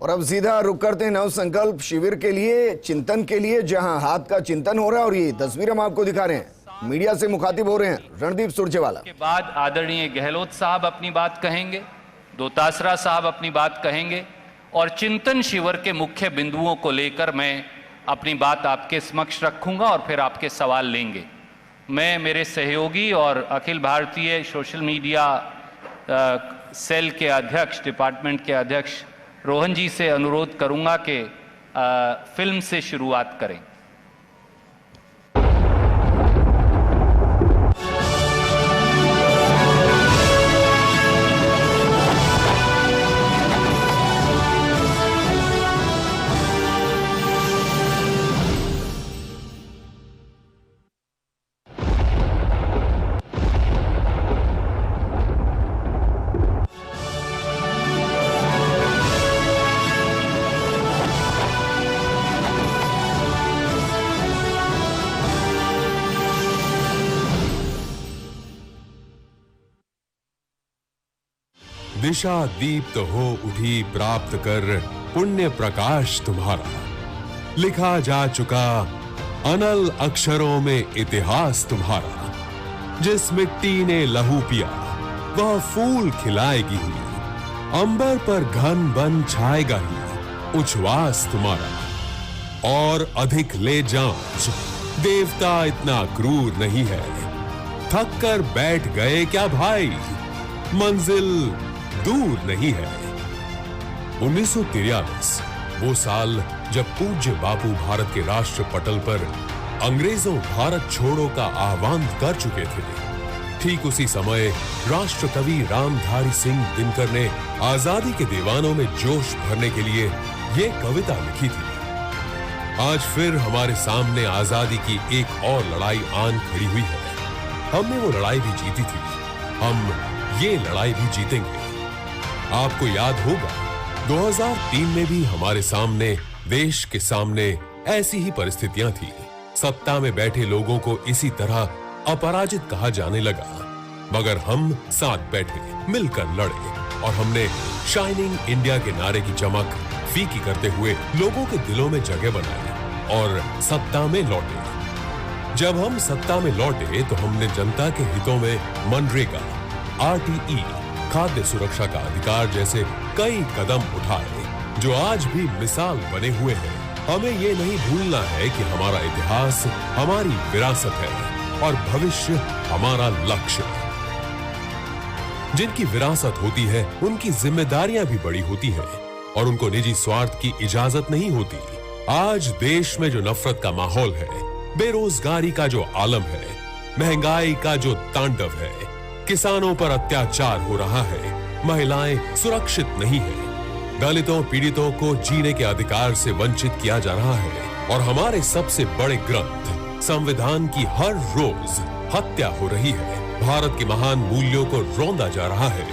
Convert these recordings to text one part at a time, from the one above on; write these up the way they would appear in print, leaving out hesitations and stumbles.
और अब सीधा रुक करते हैं नव संकल्प शिविर के लिए, चिंतन के लिए, जहां हाथ का चिंतन हो रहा है। और ये तस्वीर हम आपको दिखा रहे हैं, मीडिया से मुखातिब हो रहे हैं रणदीप सुरजेवाला। के बाद आदरणीय गहलोत साहब अपनी बात कहेंगे, दोतासरा साहब अपनी बात कहेंगे और चिंतन शिविर के मुख्य बिंदुओं को लेकर मैं अपनी बात आपके समक्ष रखूंगा और फिर आपके सवाल लेंगे। मैं मेरे सहयोगी और Akhil Bharatiya social media cell के अध्यक्ष, डिपार्टमेंट के अध्यक्ष रोहन जी से अनुरोध करूंगा कि फिल्म से शुरुआत करें। दिशा दीप्त हो उठी प्राप्त कर पुण्य प्रकाश तुम्हारा, लिखा जा चुका अनल अक्षरों में इतिहास तुम्हारा। जिस मिट्टी ने लहू पिया वह फूल खिलाएगी ही, अंबर पर घन बन छाएगा ही उच्छ्वास तुम्हारा। और अधिक ले जांच, देवता इतना क्रूर नहीं है, थक कर बैठ गए क्या भाई, मंजिल दूर नहीं है। 1943 वो साल जब पूज्य बापू भारत के राष्ट्र पटल पर अंग्रेजों भारत छोड़ो का आह्वान कर चुके थे। ठीक उसी समय राष्ट्र कवि रामधारी सिंह दिनकर ने आजादी के दीवानों में जोश भरने के लिए ये कविता लिखी थी। आज फिर हमारे सामने आजादी की एक और लड़ाई आन खड़ी हुई है। हमने वो लड़ाई भी जीती थी, हम ये लड़ाई भी जीतेंगे। आपको याद होगा 2003 में भी हमारे सामने, देश के सामने ऐसी ही परिस्थितियां थी। सत्ता में बैठे लोगों को इसी तरह अपराजित कहा जाने लगा, मगर हम साथ बैठे, मिलकर लड़े और हमने शाइनिंग इंडिया के नारे की चमक फीकी करते हुए लोगों के दिलों में जगह बनाई और सत्ता में लौटे। जब हम सत्ता में लौटे तो हमने जनता के हितों में मनरेगा, RTE, खाद्य सुरक्षा का अधिकार जैसे कई कदम उठाए जो आज भी मिसाल बने हुए हैं। हमें ये नहीं भूलना है कि हमारा इतिहास हमारी विरासत है और भविष्य हमारा लक्ष्य। जिनकी विरासत होती है उनकी जिम्मेदारियां भी बड़ी होती हैं और उनको निजी स्वार्थ की इजाजत नहीं होती। आज देश में जो नफरत का माहौल है, बेरोजगारी का जो आलम है, महंगाई का जो तांडव है, किसानों पर अत्याचार हो रहा है, महिलाएं सुरक्षित नहीं है, दलितों पीड़ितों को जीने के अधिकार से वंचित किया जा रहा है और हमारे सबसे बड़े ग्रंथ संविधान की हर रोज हत्या हो रही है, भारत के महान मूल्यों को रौंदा जा रहा है,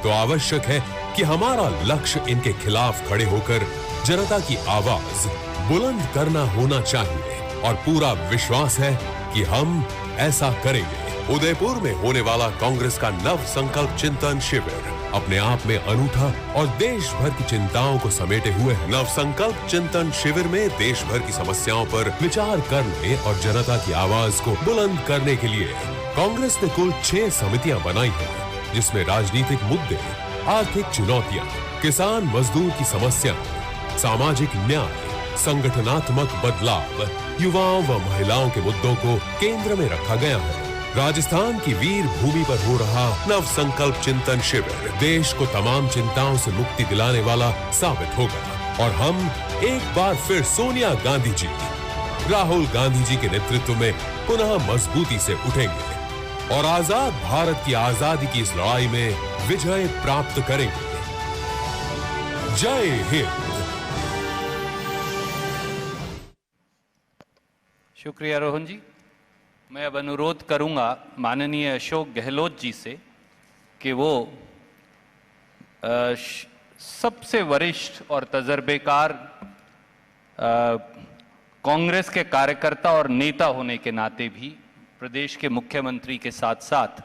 तो आवश्यक है कि हमारा लक्ष्य इनके खिलाफ खड़े होकर जनता की आवाज बुलंद करना होना चाहिए और पूरा विश्वास है कि हम ऐसा करेंगे। उदयपुर में होने वाला कांग्रेस का नव संकल्प चिंतन शिविर अपने आप में अनूठा और देश भर की चिंताओं को समेटे हुए है। नव संकल्प चिंतन शिविर में देश भर की समस्याओं पर विचार करने और जनता की आवाज को बुलंद करने के लिए कांग्रेस ने कुल 6 समितियां बनाई हैं, जिसमें राजनीतिक मुद्दे, आर्थिक चुनौतियां, किसान मजदूर की समस्या, सामाजिक न्याय, संगठनात्मक बदलाव, युवाओं व महिलाओं के मुद्दों को केंद्र में रखा गया है। राजस्थान की वीर भूमि पर हो रहा नव संकल्प चिंतन शिविर देश को तमाम चिंताओं से मुक्ति दिलाने वाला साबित होगा और हम एक बार फिर सोनिया गांधी जी, राहुल गांधी जी के नेतृत्व में पुनः मजबूती से उठेंगे और आजाद भारत की आजादी की इस लड़ाई में विजय प्राप्त करेंगे। जय हिंद। शुक्रिया रोहन जी। मैं अब अनुरोध करूंगा माननीय अशोक गहलोत जी से कि वो सबसे वरिष्ठ और तजर्बेकार कांग्रेस के कार्यकर्ता और नेता होने के नाते भी प्रदेश के मुख्यमंत्री के साथ साथ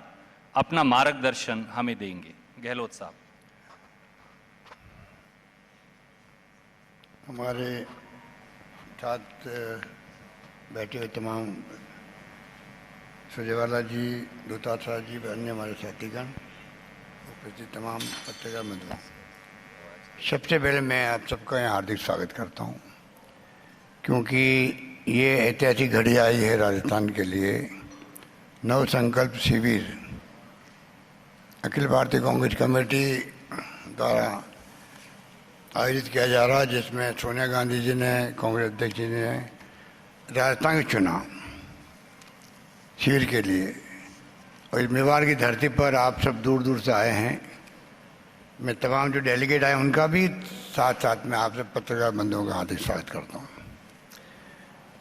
अपना मार्गदर्शन हमें देंगे। गहलोत साहब। हमारे साथ बैठे हुए तमाम सुरजेवाला जी, दुतात्रा जी, अन्य हमारे साथीगण, उपस्थित तमाम पत्रकार मित्रों, सबसे पहले मैं आप सबका यहाँ हार्दिक स्वागत करता हूँ, क्योंकि ये ऐतिहासिक घड़ी आई है राजस्थान के लिए। नव संकल्प शिविर अखिल भारतीय कांग्रेस कमेटी द्वारा आयोजित किया जा रहा है, जिसमें सोनिया गांधी जी ने, कांग्रेस अध्यक्ष जी ने राजस्थान को चुना शिविर के लिए, और इस मेवाड़ की धरती पर आप सब दूर दूर से आए हैं। मैं तमाम जो डेलीगेट आए उनका भी साथ साथ में आप सब पत्रकार बंधुओं का हार्दिक स्वागत करता हूँ।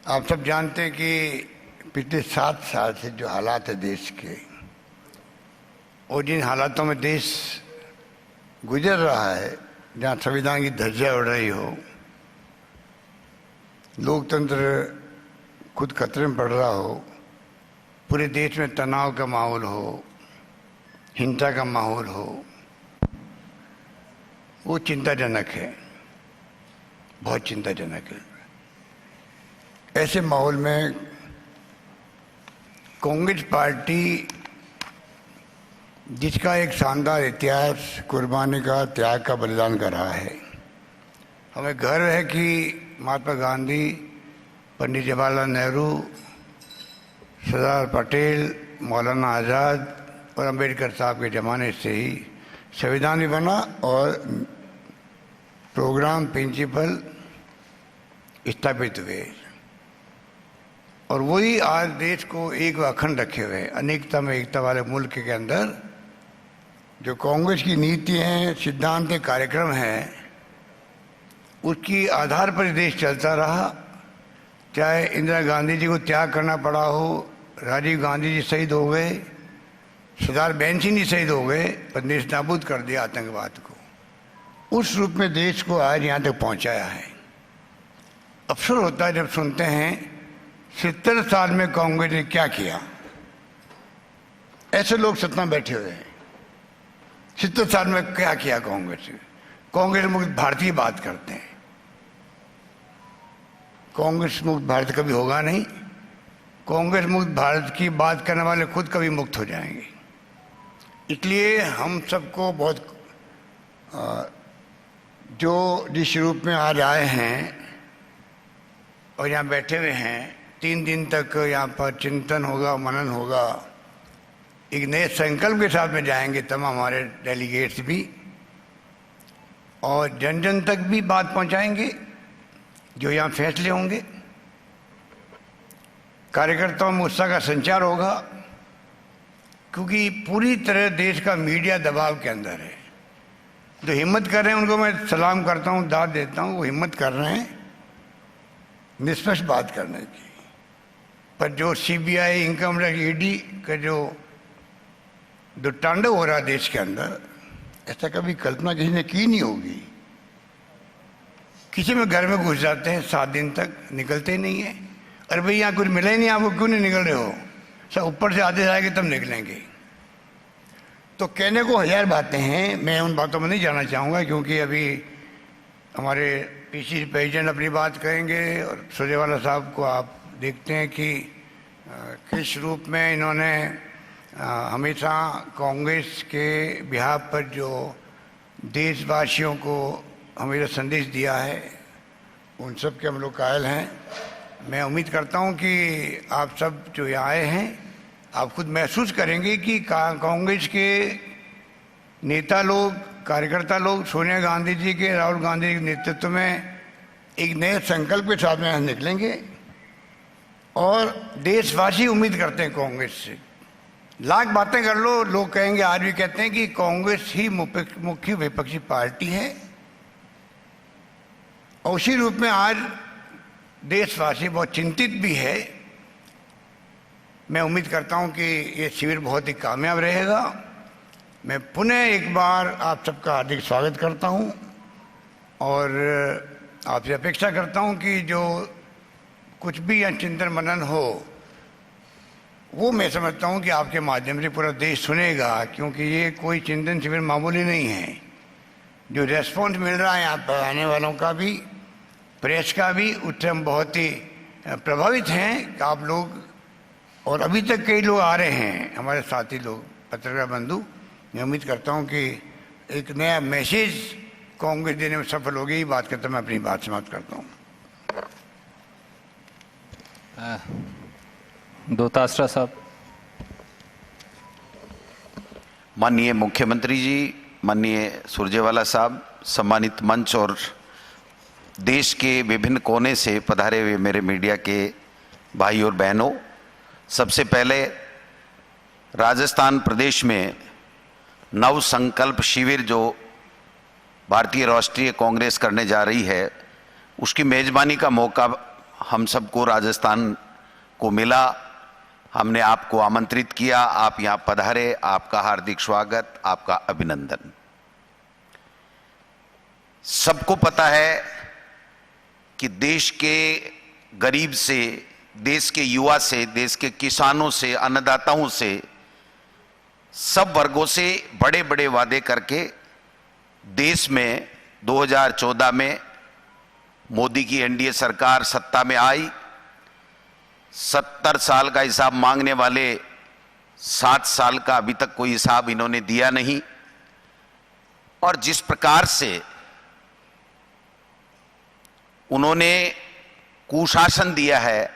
आप सब जानते हैं कि पिछले 7 साल से जो हालात है देश के, और जिन हालातों में देश गुजर रहा है, जहाँ संविधान की धज्जियाँ उड़ रही हो, लोकतंत्र खुद खतरे में पड़ रहा हो, पूरे देश में तनाव का माहौल हो, हिंसा का माहौल हो, वो चिंताजनक है, बहुत चिंताजनक है। ऐसे माहौल में कांग्रेस पार्टी, जिसका एक शानदार इतिहास कुर्बानी का, त्याग का, बलिदान का रहा है, हमें गर्व है कि महात्मा गांधी, पंडित जवाहरलाल नेहरू, सरदार पटेल, मौलाना आज़ाद और अंबेडकर साहब के ज़माने से ही संविधान भी बना और प्रोग्राम, प्रिंसिपल स्थापित हुए, और वही आज देश को एक व अखंड रखे हुए, अनेकता में एकता वाले मुल्क के अंदर जो कांग्रेस की नीति हैं, सिद्धांत हैं, कार्यक्रम हैं, उसकी आधार पर देश चलता रहा। चाहे इंदिरा गांधी जी को त्याग करना पड़ा हो, राजीव गांधी जी शहीद हो गए, सरदार बहन सिंह जी शहीद हो गए, पर देश नाबूद कर दिया आतंकवाद को, उस रूप में देश को आज यहाँ तक पहुँचाया है। अफसोस होता है जब सुनते हैं 70 साल में कांग्रेस ने क्या किया। ऐसे लोग सत्ता बैठे हुए हैं, 70 साल में क्या किया कांग्रेस ने। कांग्रेस मुक्त भारत की बात करते हैं, कांग्रेस मुक्त भारत कभी होगा नहीं। कांग्रेस मुक्त भारत की बात करने वाले खुद कभी मुक्त हो जाएंगे। इसलिए हम सबको बहुत जो जिस रूप में आज आए हैं और यहाँ बैठे हुए हैं, 3 दिन तक यहाँ पर चिंतन होगा, मनन होगा, एक नए संकल्प के साथ में जाएंगे तमाम हमारे डेलीगेट्स भी, और जन जन तक भी बात पहुँचाएंगे जो यहाँ फैसले होंगे। कार्यकर्ताओं में उत्साह का संचार होगा, क्योंकि पूरी तरह देश का मीडिया दबाव के अंदर है। जो हिम्मत कर रहे हैं उनको मैं सलाम करता हूँ, दाद देता हूँ, वो हिम्मत कर रहे हैं निष्पक्ष बात करने की। पर जो सीबीआई, इनकम टैक्स, ईडी का जो तांडव हो रहा है देश के अंदर, ऐसा कभी कल्पना किसी ने की नहीं होगी। किसी में घर में घुस जाते हैं, 7 दिन तक निकलते ही नहीं है। अरे भाई यहाँ कुछ मिला ही नहीं, आपको क्यों नहीं निकल रहे हो? सब ऊपर से आदेश आएंगे तब निकलेंगे। तो कहने को 1000 बातें हैं, मैं उन बातों में नहीं जाना चाहूँगा, क्योंकि अभी हमारे पीसी प्रेसिडेंट अपनी बात करेंगे, और सुरजेवाला साहब को आप देखते हैं कि किस रूप में इन्होंने हमेशा कांग्रेस के बिहार पर जो देशवासियों को हमेशा संदेश दिया है, उन सब के हम लोग कायल हैं। मैं उम्मीद करता हूं कि आप सब जो यहाँ आए हैं, आप खुद महसूस करेंगे कि कांग्रेस के नेता लोग, कार्यकर्ता लोग सोनिया गांधी जी के, राहुल गांधी के नेतृत्व में एक नए संकल्प के साथ में निकलेंगे, और देशवासी उम्मीद करते हैं कांग्रेस से। लाख बातें कर लो, लोग कहेंगे, आज भी कहते हैं कि कांग्रेस ही मुख्य विपक्षी पार्टी है, और उसी रूप में आज देशवासी बहुत चिंतित भी है। मैं उम्मीद करता हूं कि ये शिविर बहुत ही कामयाब रहेगा। मैं पुनः एक बार आप सबका हार्दिक स्वागत करता हूं, और आपसे अपेक्षा करता हूं कि जो कुछ भी यहाँ चिंतन मनन हो, वो मैं समझता हूँ कि आपके माध्यम से पूरा देश सुनेगा, क्योंकि ये कोई चिंतन शिविर मामूली नहीं है। जो रेस्पॉन्स मिल रहा है यहाँ पर आने वालों का भी, प्रेस का भी उससे हम बहुत ही प्रभावित हैं कि आप लोग, और अभी तक कई लोग आ रहे हैं हमारे साथी लोग, पत्रकार बंधु। मैं उम्मीद करता हूं कि एक नया मैसेज कांग्रेस देने में सफल होगी। ये बात करता मैं अपनी बात समाप्त करता हूं। दोतासरा साहब। माननीय मुख्यमंत्री जी, माननीय सुरजेवाला साहब, सम्मानित मंच और देश के विभिन्न कोने से पधारे हुए मेरे मीडिया के भाई और बहनों, सबसे पहले राजस्थान प्रदेश में नव संकल्प शिविर जो भारतीय राष्ट्रीय कांग्रेस करने जा रही है, उसकी मेजबानी का मौका हम सबको राजस्थान को मिला। हमने आपको आमंत्रित किया, आप यहाँ पधारे, आपका हार्दिक स्वागत, आपका अभिनंदन। सबको पता है कि देश के गरीब से, देश के युवा से, देश के किसानों से, अन्नदाताओं से, सब वर्गों से बड़े बड़े वादे करके देश में 2014 में मोदी की एनडीए सरकार सत्ता में आई। 70 साल का हिसाब मांगने वाले 7 साल का अभी तक कोई हिसाब इन्होंने दिया नहीं। और जिस प्रकार से उन्होंने कुशासन दिया है,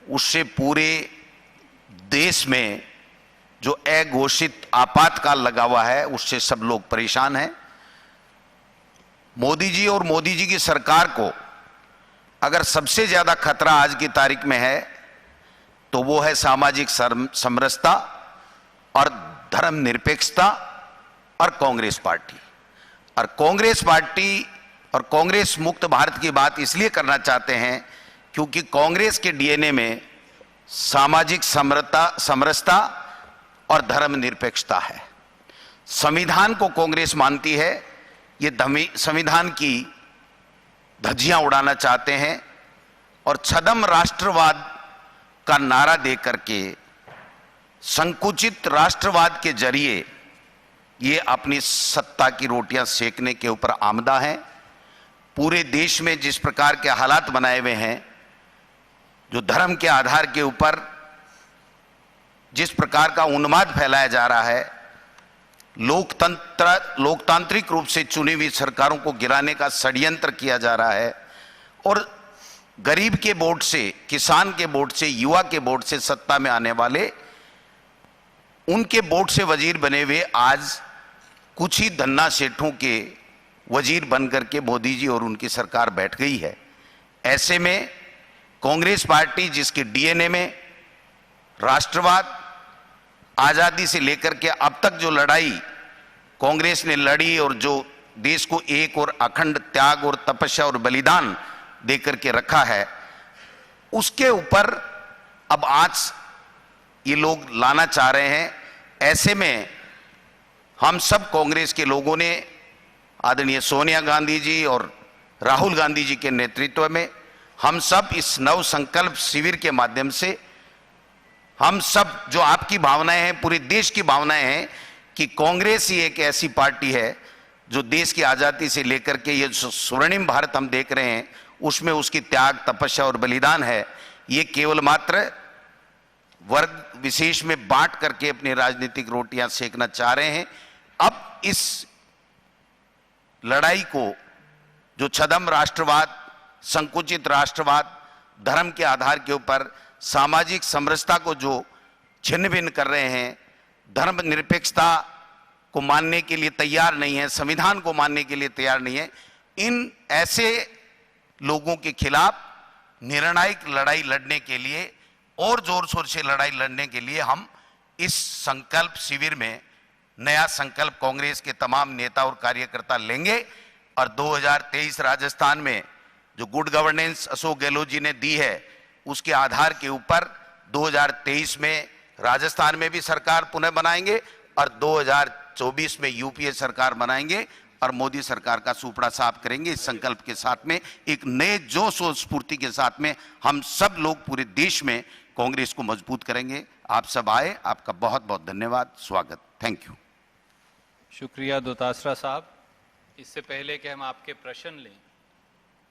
उससे पूरे देश में जो अघोषित आपातकाल लगा हुआ है, उससे सब लोग परेशान हैं। मोदी जी और मोदी जी की सरकार को अगर सबसे ज्यादा खतरा आज की तारीख में है तो वो है सामाजिक समरसता और धर्मनिरपेक्षता और कांग्रेस पार्टी। और कांग्रेस पार्टी और कांग्रेस मुक्त भारत की बात इसलिए करना चाहते हैं क्योंकि कांग्रेस के डीएनए में सामाजिक समरसता और धर्मनिरपेक्षता है। संविधान को कांग्रेस मानती है, ये संविधान की धज्जियां उड़ाना चाहते हैं और छद्म राष्ट्रवाद का नारा दे करके संकुचित राष्ट्रवाद के जरिए ये अपनी सत्ता की रोटियां सेकने के ऊपर आमदा हैं। पूरे देश में जिस प्रकार के हालात बनाए हुए हैं, जो धर्म के आधार के ऊपर जिस प्रकार का उन्माद फैलाया जा रहा है, लोकतांत्रिक रूप से चुनी हुई सरकारों को गिराने का षड्यंत्र किया जा रहा है और गरीब के वोट से, किसान के वोट से, युवा के वोट से सत्ता में आने वाले, उनके वोट से वजीर बने हुए आज कुछ ही धन्ना सेठों के वजीर बनकर के मोदी जी और उनकी सरकार बैठ गई है। ऐसे में कांग्रेस पार्टी जिसके डीएनए में राष्ट्रवाद, आजादी से लेकर के अब तक जो लड़ाई कांग्रेस ने लड़ी और जो देश को एक और अखंड त्याग और तपस्या और बलिदान देकर के रखा है, उसके ऊपर अब आज ये लोग लाना चाह रहे हैं। ऐसे में हम सब कांग्रेस के लोगों ने आदरणीय सोनिया गांधी जी और राहुल गांधी जी के नेतृत्व में हम सब इस नव संकल्प शिविर के माध्यम से, हम सब जो आपकी भावनाएं हैं, पूरे देश की भावनाएं हैं कि कांग्रेस ही एक ऐसी पार्टी है जो देश की आजादी से लेकर के ये स्वर्णिम भारत हम देख रहे हैं, उसमें उसकी त्याग, तपस्या और बलिदान है। ये केवल मात्र वर्ग विशेष में बांट करके अपनी राजनीतिक रोटियां सेकना चाह रहे हैं। अब इस लड़ाई को, जो छद्म राष्ट्रवाद, संकुचित राष्ट्रवाद, धर्म के आधार के ऊपर सामाजिक समरसता को जो छिन्न भिन्न कर रहे हैं, धर्मनिरपेक्षता को मानने के लिए तैयार नहीं है, संविधान को मानने के लिए तैयार नहीं है, इन ऐसे लोगों के खिलाफ निर्णायक लड़ाई लड़ने के लिए और जोर शोर से लड़ाई लड़ने के लिए हम इस संकल्प शिविर में नया संकल्प कांग्रेस के तमाम नेता और कार्यकर्ता लेंगे। और 2023 राजस्थान में जो गुड गवर्नेंस अशोक गहलोत जी ने दी है, उसके आधार के ऊपर 2023 में राजस्थान में भी सरकार पुनः बनाएंगे और 2024 में यूपीए सरकार बनाएंगे और मोदी सरकार का सुपड़ा साफ करेंगे। इस संकल्प के साथ में, एक नए जोश और स्फूर्ति के साथ में हम सब लोग पूरे देश में कांग्रेस को मजबूत करेंगे। आप सब आए, आपका बहुत बहुत धन्यवाद, स्वागत, थैंक यू। शुक्रिया दोतासरा साहब। इससे पहले कि हम आपके प्रश्न लें,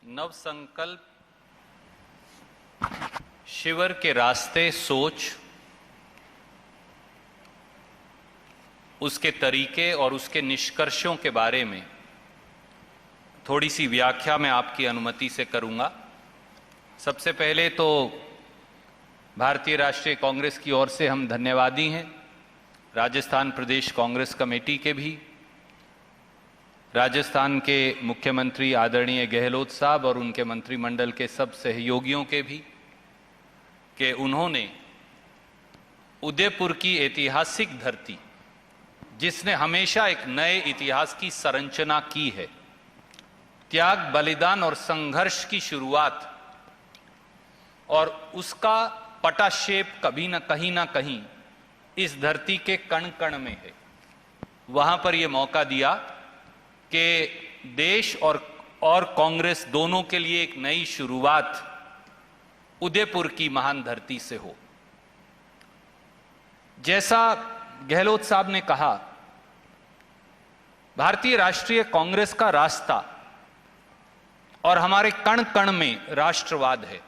नव संकल्प शिविर के रास्ते, सोच, उसके तरीके और उसके निष्कर्षों के बारे में थोड़ी सी व्याख्या मैं आपकी अनुमति से करूंगा। सबसे पहले तो भारतीय राष्ट्रीय कांग्रेस की ओर से हम धन्यवादी हैं, राजस्थान प्रदेश कांग्रेस कमेटी के भी, राजस्थान के मुख्यमंत्री आदरणीय गहलोत साहब और उनके मंत्रिमंडल के सब सहयोगियों के भी, कि उन्होंने उदयपुर की ऐतिहासिक धरती, जिसने हमेशा एक नए इतिहास की संरचना की है, त्याग, बलिदान और संघर्ष की शुरुआत, और उसका पटाक्षेप कभी ना कहीं इस धरती के कण कण में है। वहां पर यह मौका दिया कि देश और कांग्रेस दोनों के लिए एक नई शुरुआत उदयपुर की महान धरती से हो। जैसा गहलोत साहब ने कहा, भारतीय राष्ट्रीय कांग्रेस का रास्ता और हमारे कण कण में राष्ट्रवाद है।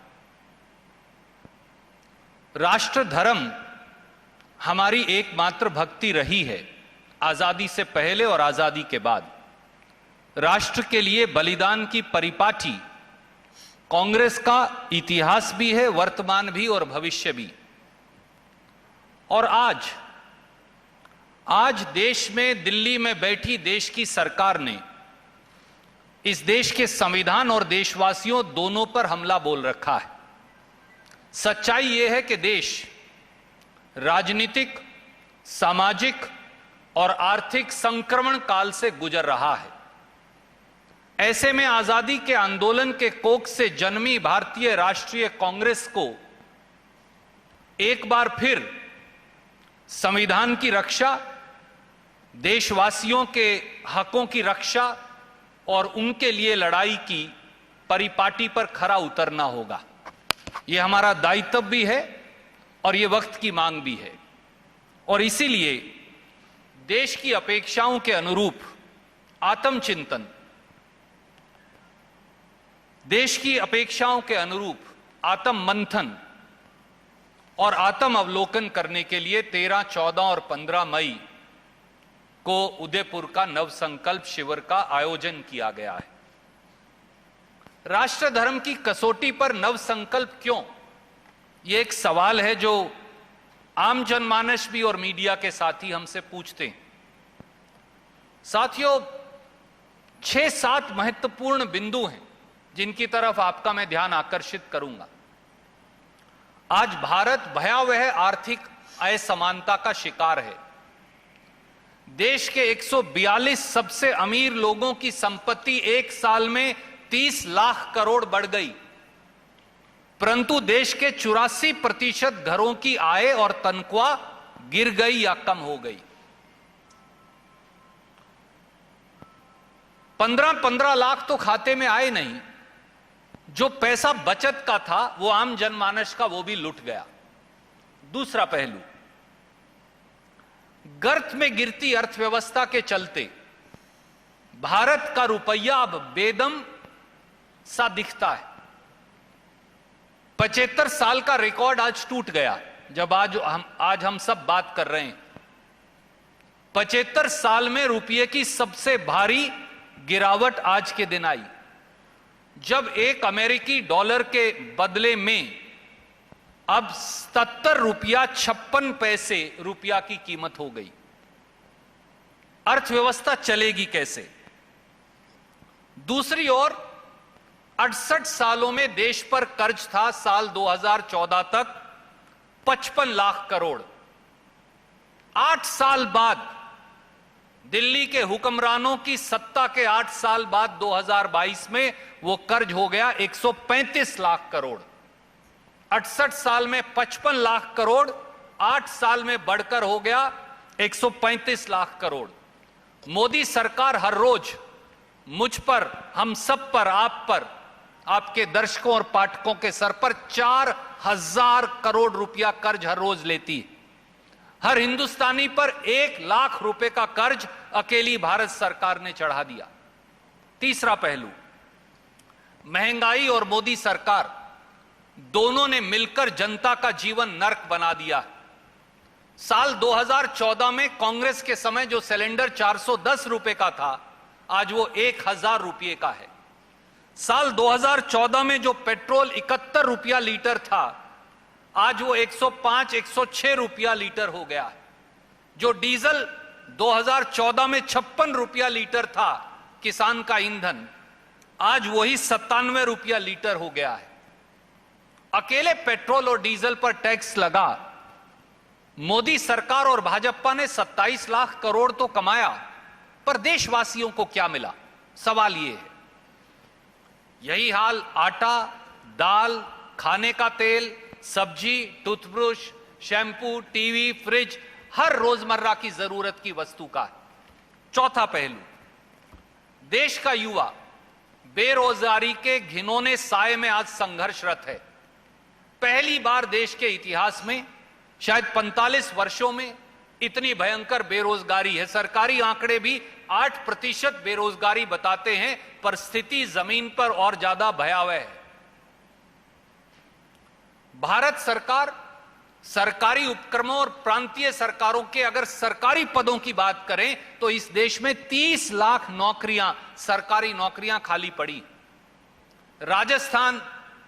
राष्ट्र धर्म हमारी एकमात्र भक्ति रही है, आजादी से पहले और आजादी के बाद। राष्ट्र के लिए बलिदान की परिपाटी कांग्रेस का इतिहास भी है, वर्तमान भी और भविष्य भी। और आज देश में, दिल्ली में बैठी देश की सरकार ने इस देश के संविधान और देशवासियों दोनों पर हमला बोल रखा है। सच्चाई यह है कि देश राजनीतिक, सामाजिक और आर्थिक संक्रमण काल से गुजर रहा है। ऐसे में आजादी के आंदोलन के कोख से जन्मी भारतीय राष्ट्रीय कांग्रेस को एक बार फिर संविधान की रक्षा, देशवासियों के हकों की रक्षा और उनके लिए लड़ाई की परिपाटी पर खरा उतरना होगा। यह हमारा दायित्व भी है और यह वक्त की मांग भी है। और इसीलिए देश की अपेक्षाओं के अनुरूप आत्मचिंतन, देश की अपेक्षाओं के अनुरूप आत्म मंथन और आत्म अवलोकन करने के लिए 13, 14 और 15 मई को उदयपुर का नव संकल्प शिविर का आयोजन किया गया है। राष्ट्र धर्म की कसौटी पर नव संकल्प क्यों? यह एक सवाल है जो आम जनमानस भी और मीडिया के साथी हमसे पूछते हैं। साथियों, 6-7 महत्वपूर्ण बिंदु हैं जिनकी तरफ आपका मैं ध्यान आकर्षित करूंगा। आज भारत भयावह आर्थिक असमानता का शिकार है। देश के 142 सबसे अमीर लोगों की संपत्ति एक साल में 30 लाख करोड़ बढ़ गई, परंतु देश के 84% घरों की आय और तनख्वाह गिर गई या कम हो गई। 15-15 लाख तो खाते में आए नहीं, जो पैसा बचत का था वो आम जनमानस का वो भी लुट गया। दूसरा पहलू, गर्त में गिरती अर्थव्यवस्था के चलते भारत का रुपया अब बेदम सा दिखता है। 75 साल का रिकॉर्ड आज टूट गया। जब आज हम सब बात कर रहे हैं, 75 साल में रुपये की सबसे भारी गिरावट आज के दिन आई, जब एक अमेरिकी डॉलर के बदले में अब 77 रुपया 56 पैसे रुपया की कीमत हो गई। अर्थव्यवस्था चलेगी कैसे? दूसरी ओर 68 सालों में देश पर कर्ज था साल 2014 तक 55 लाख करोड़। 8 साल बाद, दिल्ली के हुक्मरानों की सत्ता के 8 साल बाद 2022 में वो कर्ज हो गया 135 लाख करोड़। 68 साल में 55 लाख करोड़, 8 साल में बढ़कर हो गया 135 लाख करोड़। मोदी सरकार हर रोज मुझ पर, हम सब पर, आप पर, आपके दर्शकों और पाठकों के सर पर 4000 करोड़ रुपया कर्ज हर रोज लेती है। हर हिंदुस्तानी पर 1 लाख रुपए का कर्ज अकेली भारत सरकार ने चढ़ा दिया। तीसरा पहलू, महंगाई और मोदी सरकार दोनों ने मिलकर जनता का जीवन नर्क बना दिया। साल 2014 में कांग्रेस के समय जो सिलेंडर 410 रुपए का था, आज वो 1000 रुपये का है। साल 2014 में जो पेट्रोल 71 रुपया लीटर था, आज वो 105-106 रुपया लीटर हो गया है। जो डीजल 2014 में 56 रुपया लीटर था किसान का ईंधन, आज वही 97 रुपया लीटर हो गया है। अकेले पेट्रोल और डीजल पर टैक्स लगा मोदी सरकार और भाजपा ने 27 लाख करोड़ तो कमाया, पर देशवासियों को क्या मिला? सवाल यह है। यही हाल आटा, दाल, खाने का तेल, सब्जी, टूथब्रश, शैम्पू, टीवी, फ्रिज, हर रोजमर्रा की जरूरत की वस्तु का है। चौथा पहलू, देश का युवा बेरोजगारी के घिनौने साए में आज संघर्षरत है। पहली बार देश के इतिहास में, शायद 45 वर्षों में, इतनी भयंकर बेरोजगारी है। सरकारी आंकड़े भी 8% बेरोजगारी बताते हैं, पर स्थिति जमीन पर और ज्यादा भयावह है। भारत सरकार सरकारी उपक्रमों और प्रांतीय सरकारों के अगर सरकारी पदों की बात करें तो इस देश में 30 लाख नौकरियां, सरकारी नौकरियां खाली पड़ी। राजस्थान,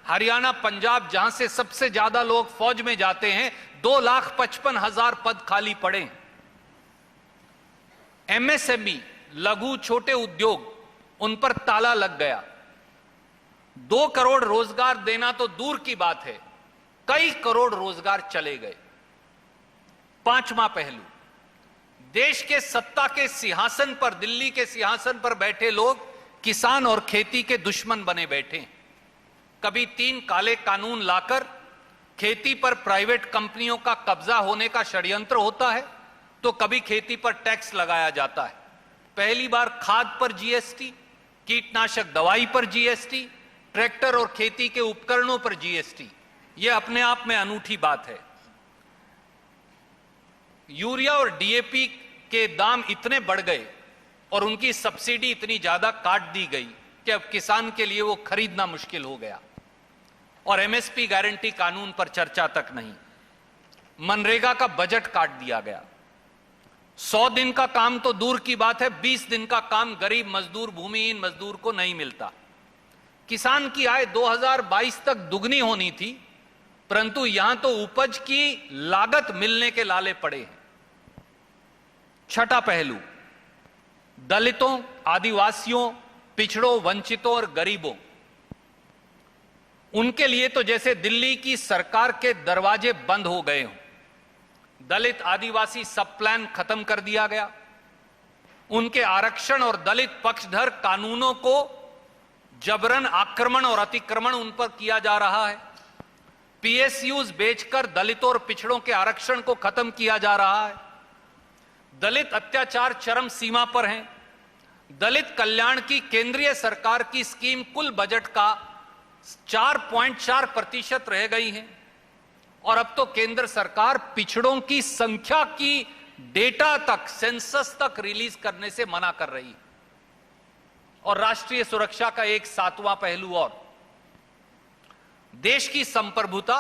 हरियाणा, पंजाब, जहां से सबसे ज्यादा लोग फौज में जाते हैं, 2,55,000 पद खाली पड़े। एमएसएमई, लघु छोटे उद्योग, उन पर ताला लग गया। 2 करोड़ रोजगार देना तो दूर की बात है, कई करोड़ रोजगार चले गए। पांचवा पहलू, देश के सत्ता के सिंहासन पर, दिल्ली के सिंहासन पर बैठे लोग किसान और खेती के दुश्मन बने बैठे। कभी 3 काले कानून लाकर खेती पर प्राइवेट कंपनियों का कब्जा होने का षड्यंत्र होता है, तो कभी खेती पर टैक्स लगाया जाता है। पहली बार खाद पर जीएसटी, कीटनाशक दवाई पर जीएसटी, ट्रैक्टर और खेती के उपकरणों पर जीएसटी। यह अपने आप में अनूठी बात है। यूरिया और डीएपी के दाम इतने बढ़ गए और उनकी सब्सिडी इतनी ज्यादा काट दी गई कि अब किसान के लिए वो खरीदना मुश्किल हो गया। और एमएसपी गारंटी कानून पर चर्चा तक नहीं। मनरेगा का बजट काट दिया गया। 100 दिन का काम तो दूर की बात है, 20 दिन का काम गरीब मजदूर, भूमिहीन मजदूर को नहीं मिलता। किसान की आय 2022 तक दुगनी होनी थी, परंतु यहां तो उपज की लागत मिलने के लाले पड़े हैं। छठा पहलू, दलितों, आदिवासियों, पिछड़ों, वंचितों और गरीबों, उनके लिए तो जैसे दिल्ली की सरकार के दरवाजे बंद हो गए हों। दलित आदिवासी सब प्लान खत्म कर दिया गया। उनके आरक्षण और दलित पक्षधर कानूनों को जबरन आक्रमण और अतिक्रमण उन पर किया जा रहा है। पीएसयूज बेचकर दलितों और पिछड़ों के आरक्षण को खत्म किया जा रहा है। दलित अत्याचार चरम सीमा पर हैं। दलित कल्याण की केंद्रीय सरकार की स्कीम कुल बजट का 4.4% रह गई है। और अब तो केंद्र सरकार पिछड़ों की संख्या की डेटा तक, सेंसस तक रिलीज करने से मना कर रही है। और राष्ट्रीय सुरक्षा का एक 7वां पहलू और, देश की संप्रभुता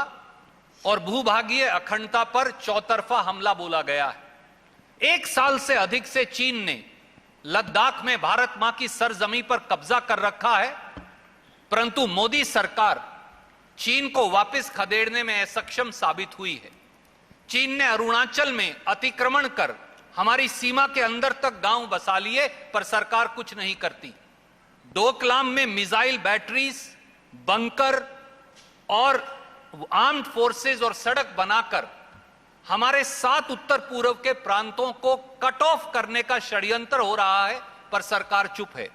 और भूभागीय अखंडता पर चौतरफा हमला बोला गया है। 1 साल से अधिक से चीन ने लद्दाख में भारत मां की सरजमी पर कब्जा कर रखा है, परंतु मोदी सरकार चीन को वापस खदेड़ने में असक्षम साबित हुई है। चीन ने अरुणाचल में अतिक्रमण कर हमारी सीमा के अंदर तक गांव बसा लिए, पर सरकार कुछ नहीं करती। डोकलाम में मिसाइल बैटरीज, बंकर और आर्म्ड फोर्सेस और सड़क बनाकर हमारे 7 उत्तर पूर्व के प्रांतों को कट ऑफ करने का षड्यंत्र हो रहा है, पर सरकार चुप है।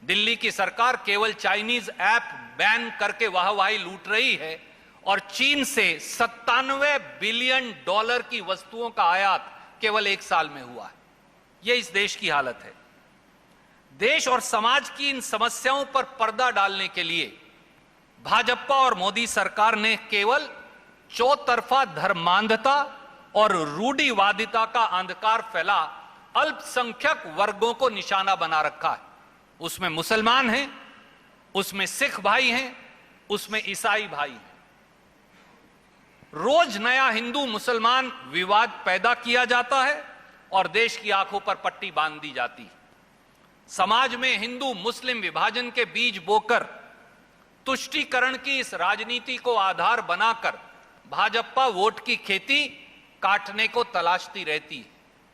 दिल्ली की सरकार केवल चाइनीज ऐप बैन करके वाहवाही लूट रही है और चीन से $97 बिलियन की वस्तुओं का आयात केवल 1 साल में हुआ है। यह इस देश की हालत है। देश और समाज की इन समस्याओं पर पर्दा डालने के लिए भाजपा और मोदी सरकार ने केवल चौतरफा धर्मांधता और रूढ़िवादिता का अंधकार फैला अल्पसंख्यक वर्गों को निशाना बना रखा है। उसमें मुसलमान हैं, उसमें सिख भाई हैं, उसमें ईसाई भाई हैं। रोज नया हिंदू मुसलमान विवाद पैदा किया जाता है और देश की आंखों पर पट्टी बांध दी जाती है। समाज में हिंदू मुस्लिम विभाजन के बीज बोकर तुष्टीकरण की इस राजनीति को आधार बनाकर भाजपा वोट की खेती काटने को तलाशती रहती है।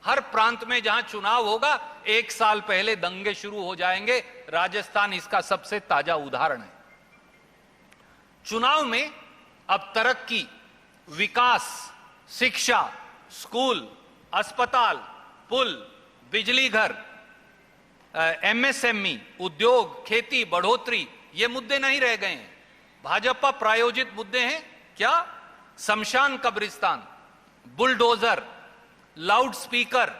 हर प्रांत में जहां चुनाव होगा, एक साल पहले दंगे शुरू हो जाएंगे। राजस्थान इसका सबसे ताजा उदाहरण है। चुनाव में अब तरक्की, विकास, शिक्षा, स्कूल, अस्पताल, पुल, बिजली घर, एमएसएमई, उद्योग, खेती, बढ़ोतरी, ये मुद्दे नहीं रह गए हैं। भाजपा प्रायोजित मुद्दे हैं क्या? शमशान कब्रिस्तान, बुलडोजर, लाउड स्पीकर,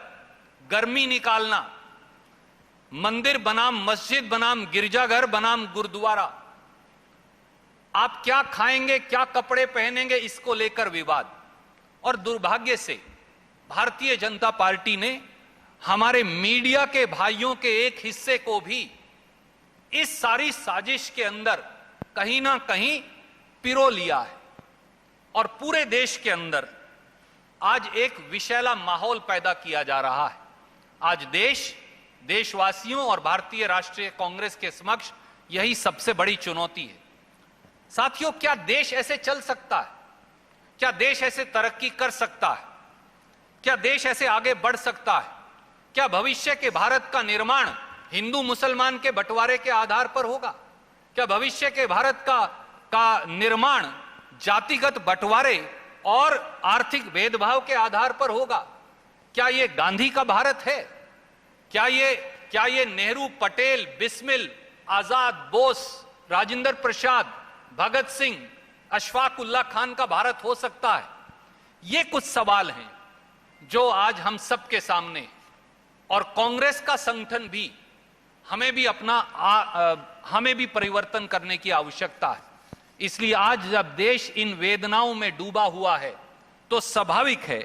गर्मी निकालना, मंदिर बनाम मस्जिद बनाम गिरजाघर बनाम गुरुद्वारा, आप क्या खाएंगे, क्या कपड़े पहनेंगे, इसको लेकर विवाद। और दुर्भाग्य से भारतीय जनता पार्टी ने हमारे मीडिया के भाइयों के एक हिस्से को भी इस सारी साजिश के अंदर कहीं ना कहीं पिरो लिया है और पूरे देश के अंदर आज एक विषैला माहौल पैदा किया जा रहा है। आज देशवासियों और भारतीय राष्ट्रीय कांग्रेस के समक्ष यही सबसे बड़ी चुनौती है। साथियों, क्या देश ऐसे चल सकता है? क्या देश ऐसे तरक्की कर सकता है? क्या देश ऐसे आगे बढ़ सकता है? क्या भविष्य के भारत का निर्माण हिंदू मुसलमान के बंटवारे के आधार पर होगा? क्या भविष्य के भारत का निर्माण जातिगत बंटवारे और आर्थिक भेदभाव के आधार पर होगा? क्या यह गांधी का भारत है? क्या ये नेहरू, पटेल, बिस्मिल, आजाद, बोस, राजेंद्र प्रसाद, भगत सिंह, अशफाक उल्लाह खान का भारत हो सकता है? ये कुछ सवाल हैं जो आज हम सबके सामने, और कांग्रेस का संगठन भी, हमें भी परिवर्तन करने की आवश्यकता है। इसलिए आज जब देश इन वेदनाओं में डूबा हुआ है, तो स्वाभाविक है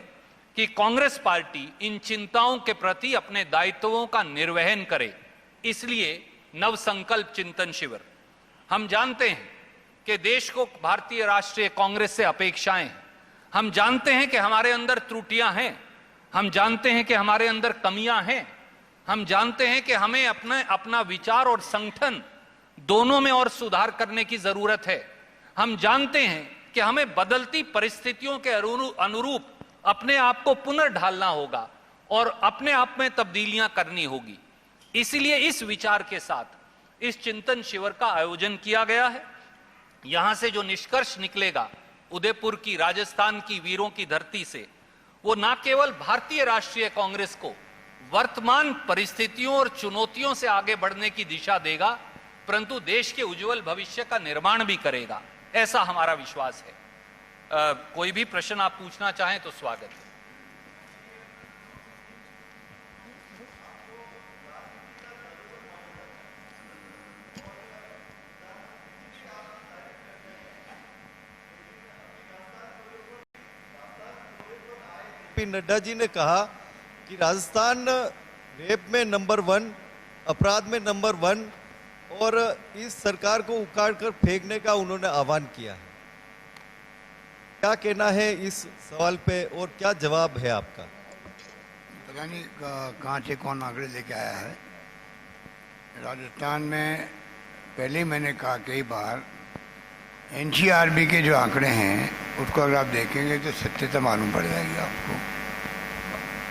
कि कांग्रेस पार्टी इन चिंताओं के प्रति अपने दायित्वों का निर्वहन करे। इसलिए नवसंकल्प चिंतन शिविर, हम जानते हैं कि देश को भारतीय राष्ट्रीय कांग्रेस से अपेक्षाएं हैं। हम जानते हैं कि हमारे अंदर त्रुटियां हैं, हम जानते हैं कि हमारे अंदर कमियां हैं, हम जानते हैं कि हमें अपना विचार और संगठन दोनों में और सुधार करने की जरूरत है। हम जानते हैं कि हमें बदलती परिस्थितियों के अनुरूप अपने आप को पुनर्ढालना होगा और अपने आप में तब्दीलियां करनी होगी। इसलिए इस विचार के साथ इस चिंतन शिविर का आयोजन किया गया है। यहां से जो निष्कर्ष निकलेगा उदयपुर की, राजस्थान की वीरों की धरती से, वो न केवल भारतीय राष्ट्रीय कांग्रेस को वर्तमान परिस्थितियों और चुनौतियों से आगे बढ़ने की दिशा देगा, परंतु देश के उज्जवल भविष्य का निर्माण भी करेगा, ऐसा हमारा विश्वास है। कोई भी प्रश्न आप पूछना चाहें तो स्वागत है। नड्डा जी ने कहा कि राजस्थान रेप में नंबर 1, अपराध में नंबर 1, और इस सरकार को उखाड़ कर फेंकने का उन्होंने आह्वान किया है। क्या कहना है इस सवाल पे और क्या जवाब है आपका? पता नहीं कहाँ से कौन आंकड़े लेके आया है। राजस्थान में पहले ही मैंने कहा कई बार, एनसीआरबी के जो आंकड़े हैं उसको अगर आप देखेंगे तो सत्यता मालूम पड़ जाएगी आपको।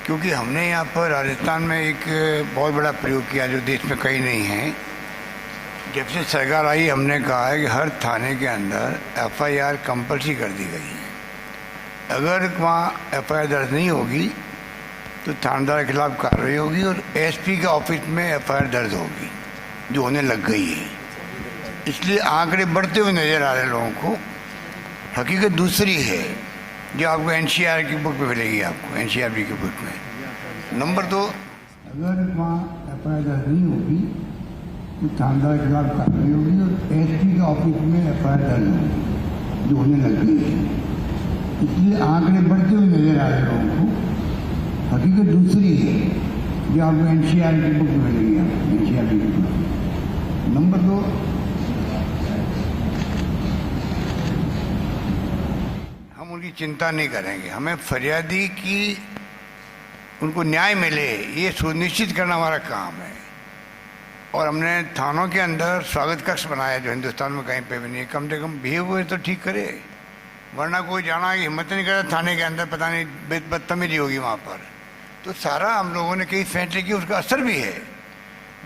क्योंकि हमने यहाँ पर राजस्थान में एक बहुत बड़ा प्रयोग किया जो देश में कहीं नहीं है। जब से सरकार आई, हमने कहा है कि हर थाने के अंदर एफआईआर कंपल्सरी कर दी गई है। अगर वहाँ एफआईआर दर्ज नहीं होगी तो थानेदार के खिलाफ कार्रवाई होगी और एसपी के ऑफिस में एफआईआर दर्ज होगी, जो होने लग गई है। इसलिए आंकड़े बढ़ते हुए नजर आ रहे लोगों को। हकीकत दूसरी है जो आपको एनसीआर की बुक में मिलेगी, आपको एनसीआरबी की बुक में। नंबर 2, अगर वहाँ एफआईआर दर्ज नहीं होगी तो थानेदार के खिलाफ कार्रवाई होगी और एसपी के ऑफिस में एफआईआर दर्ज होगी, जो होने लग गई है। इसलिए आंकड़े बढ़ते हुए नजर आ रहे लोगों को। हकीकत दूसरी है जो आपको एनसीआर की बुक में मिलेगी, आपको एनसीआरबी की बुक। नंबर 2, चिंता नहीं करेंगे। हमें फरियादी की उनको न्याय मिले ये सुनिश्चित करना हमारा काम है। और हमने थानों के अंदर स्वागत कक्ष बनाया जो हिंदुस्तान में कहीं पे भी नहीं। कम से कम बिहेव हुए तो ठीक करे, वरना कोई जाना की हिम्मत नहीं करता थाने के अंदर, पता नहीं बदतमीजी होगी वहाँ पर। तो सारा हम लोगों ने कई फैसले किए, उसका असर भी है।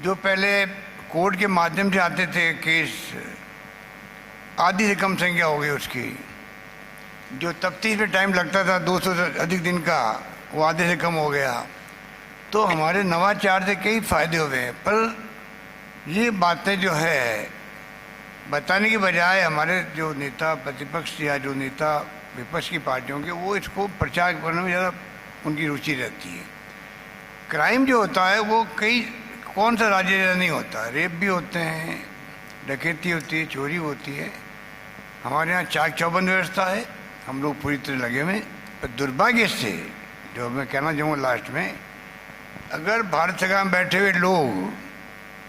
जो पहले कोर्ट के माध्यम से आते थे केस, आधी से कम संख्या हो गई उसकी। जो तफ्तीश में टाइम लगता था 200 से अधिक दिन का, वो आधे से कम हो गया। तो हमारे नवाचार से कई फायदे हुए हैं। पर ये बातें जो है बताने की बजाय हमारे जो नेता प्रतिपक्ष या जो नेता विपक्ष की पार्टियों के, वो इसको प्रचार करने में ज़्यादा उनकी रुचि रहती है। क्राइम जो होता है वो कई कौन सा राज्य नहीं होता, रेप भी होते हैं, डकैती होती है, चोरी होती है। हमारे यहाँ चाक चौबंद व्यवस्था है, हम लोग पूरी तरह लगे हुए। पर दुर्भाग्य से जो मैं कहना चाहूँगा लास्ट में, अगर भारत सरकार में बैठे हुए लोग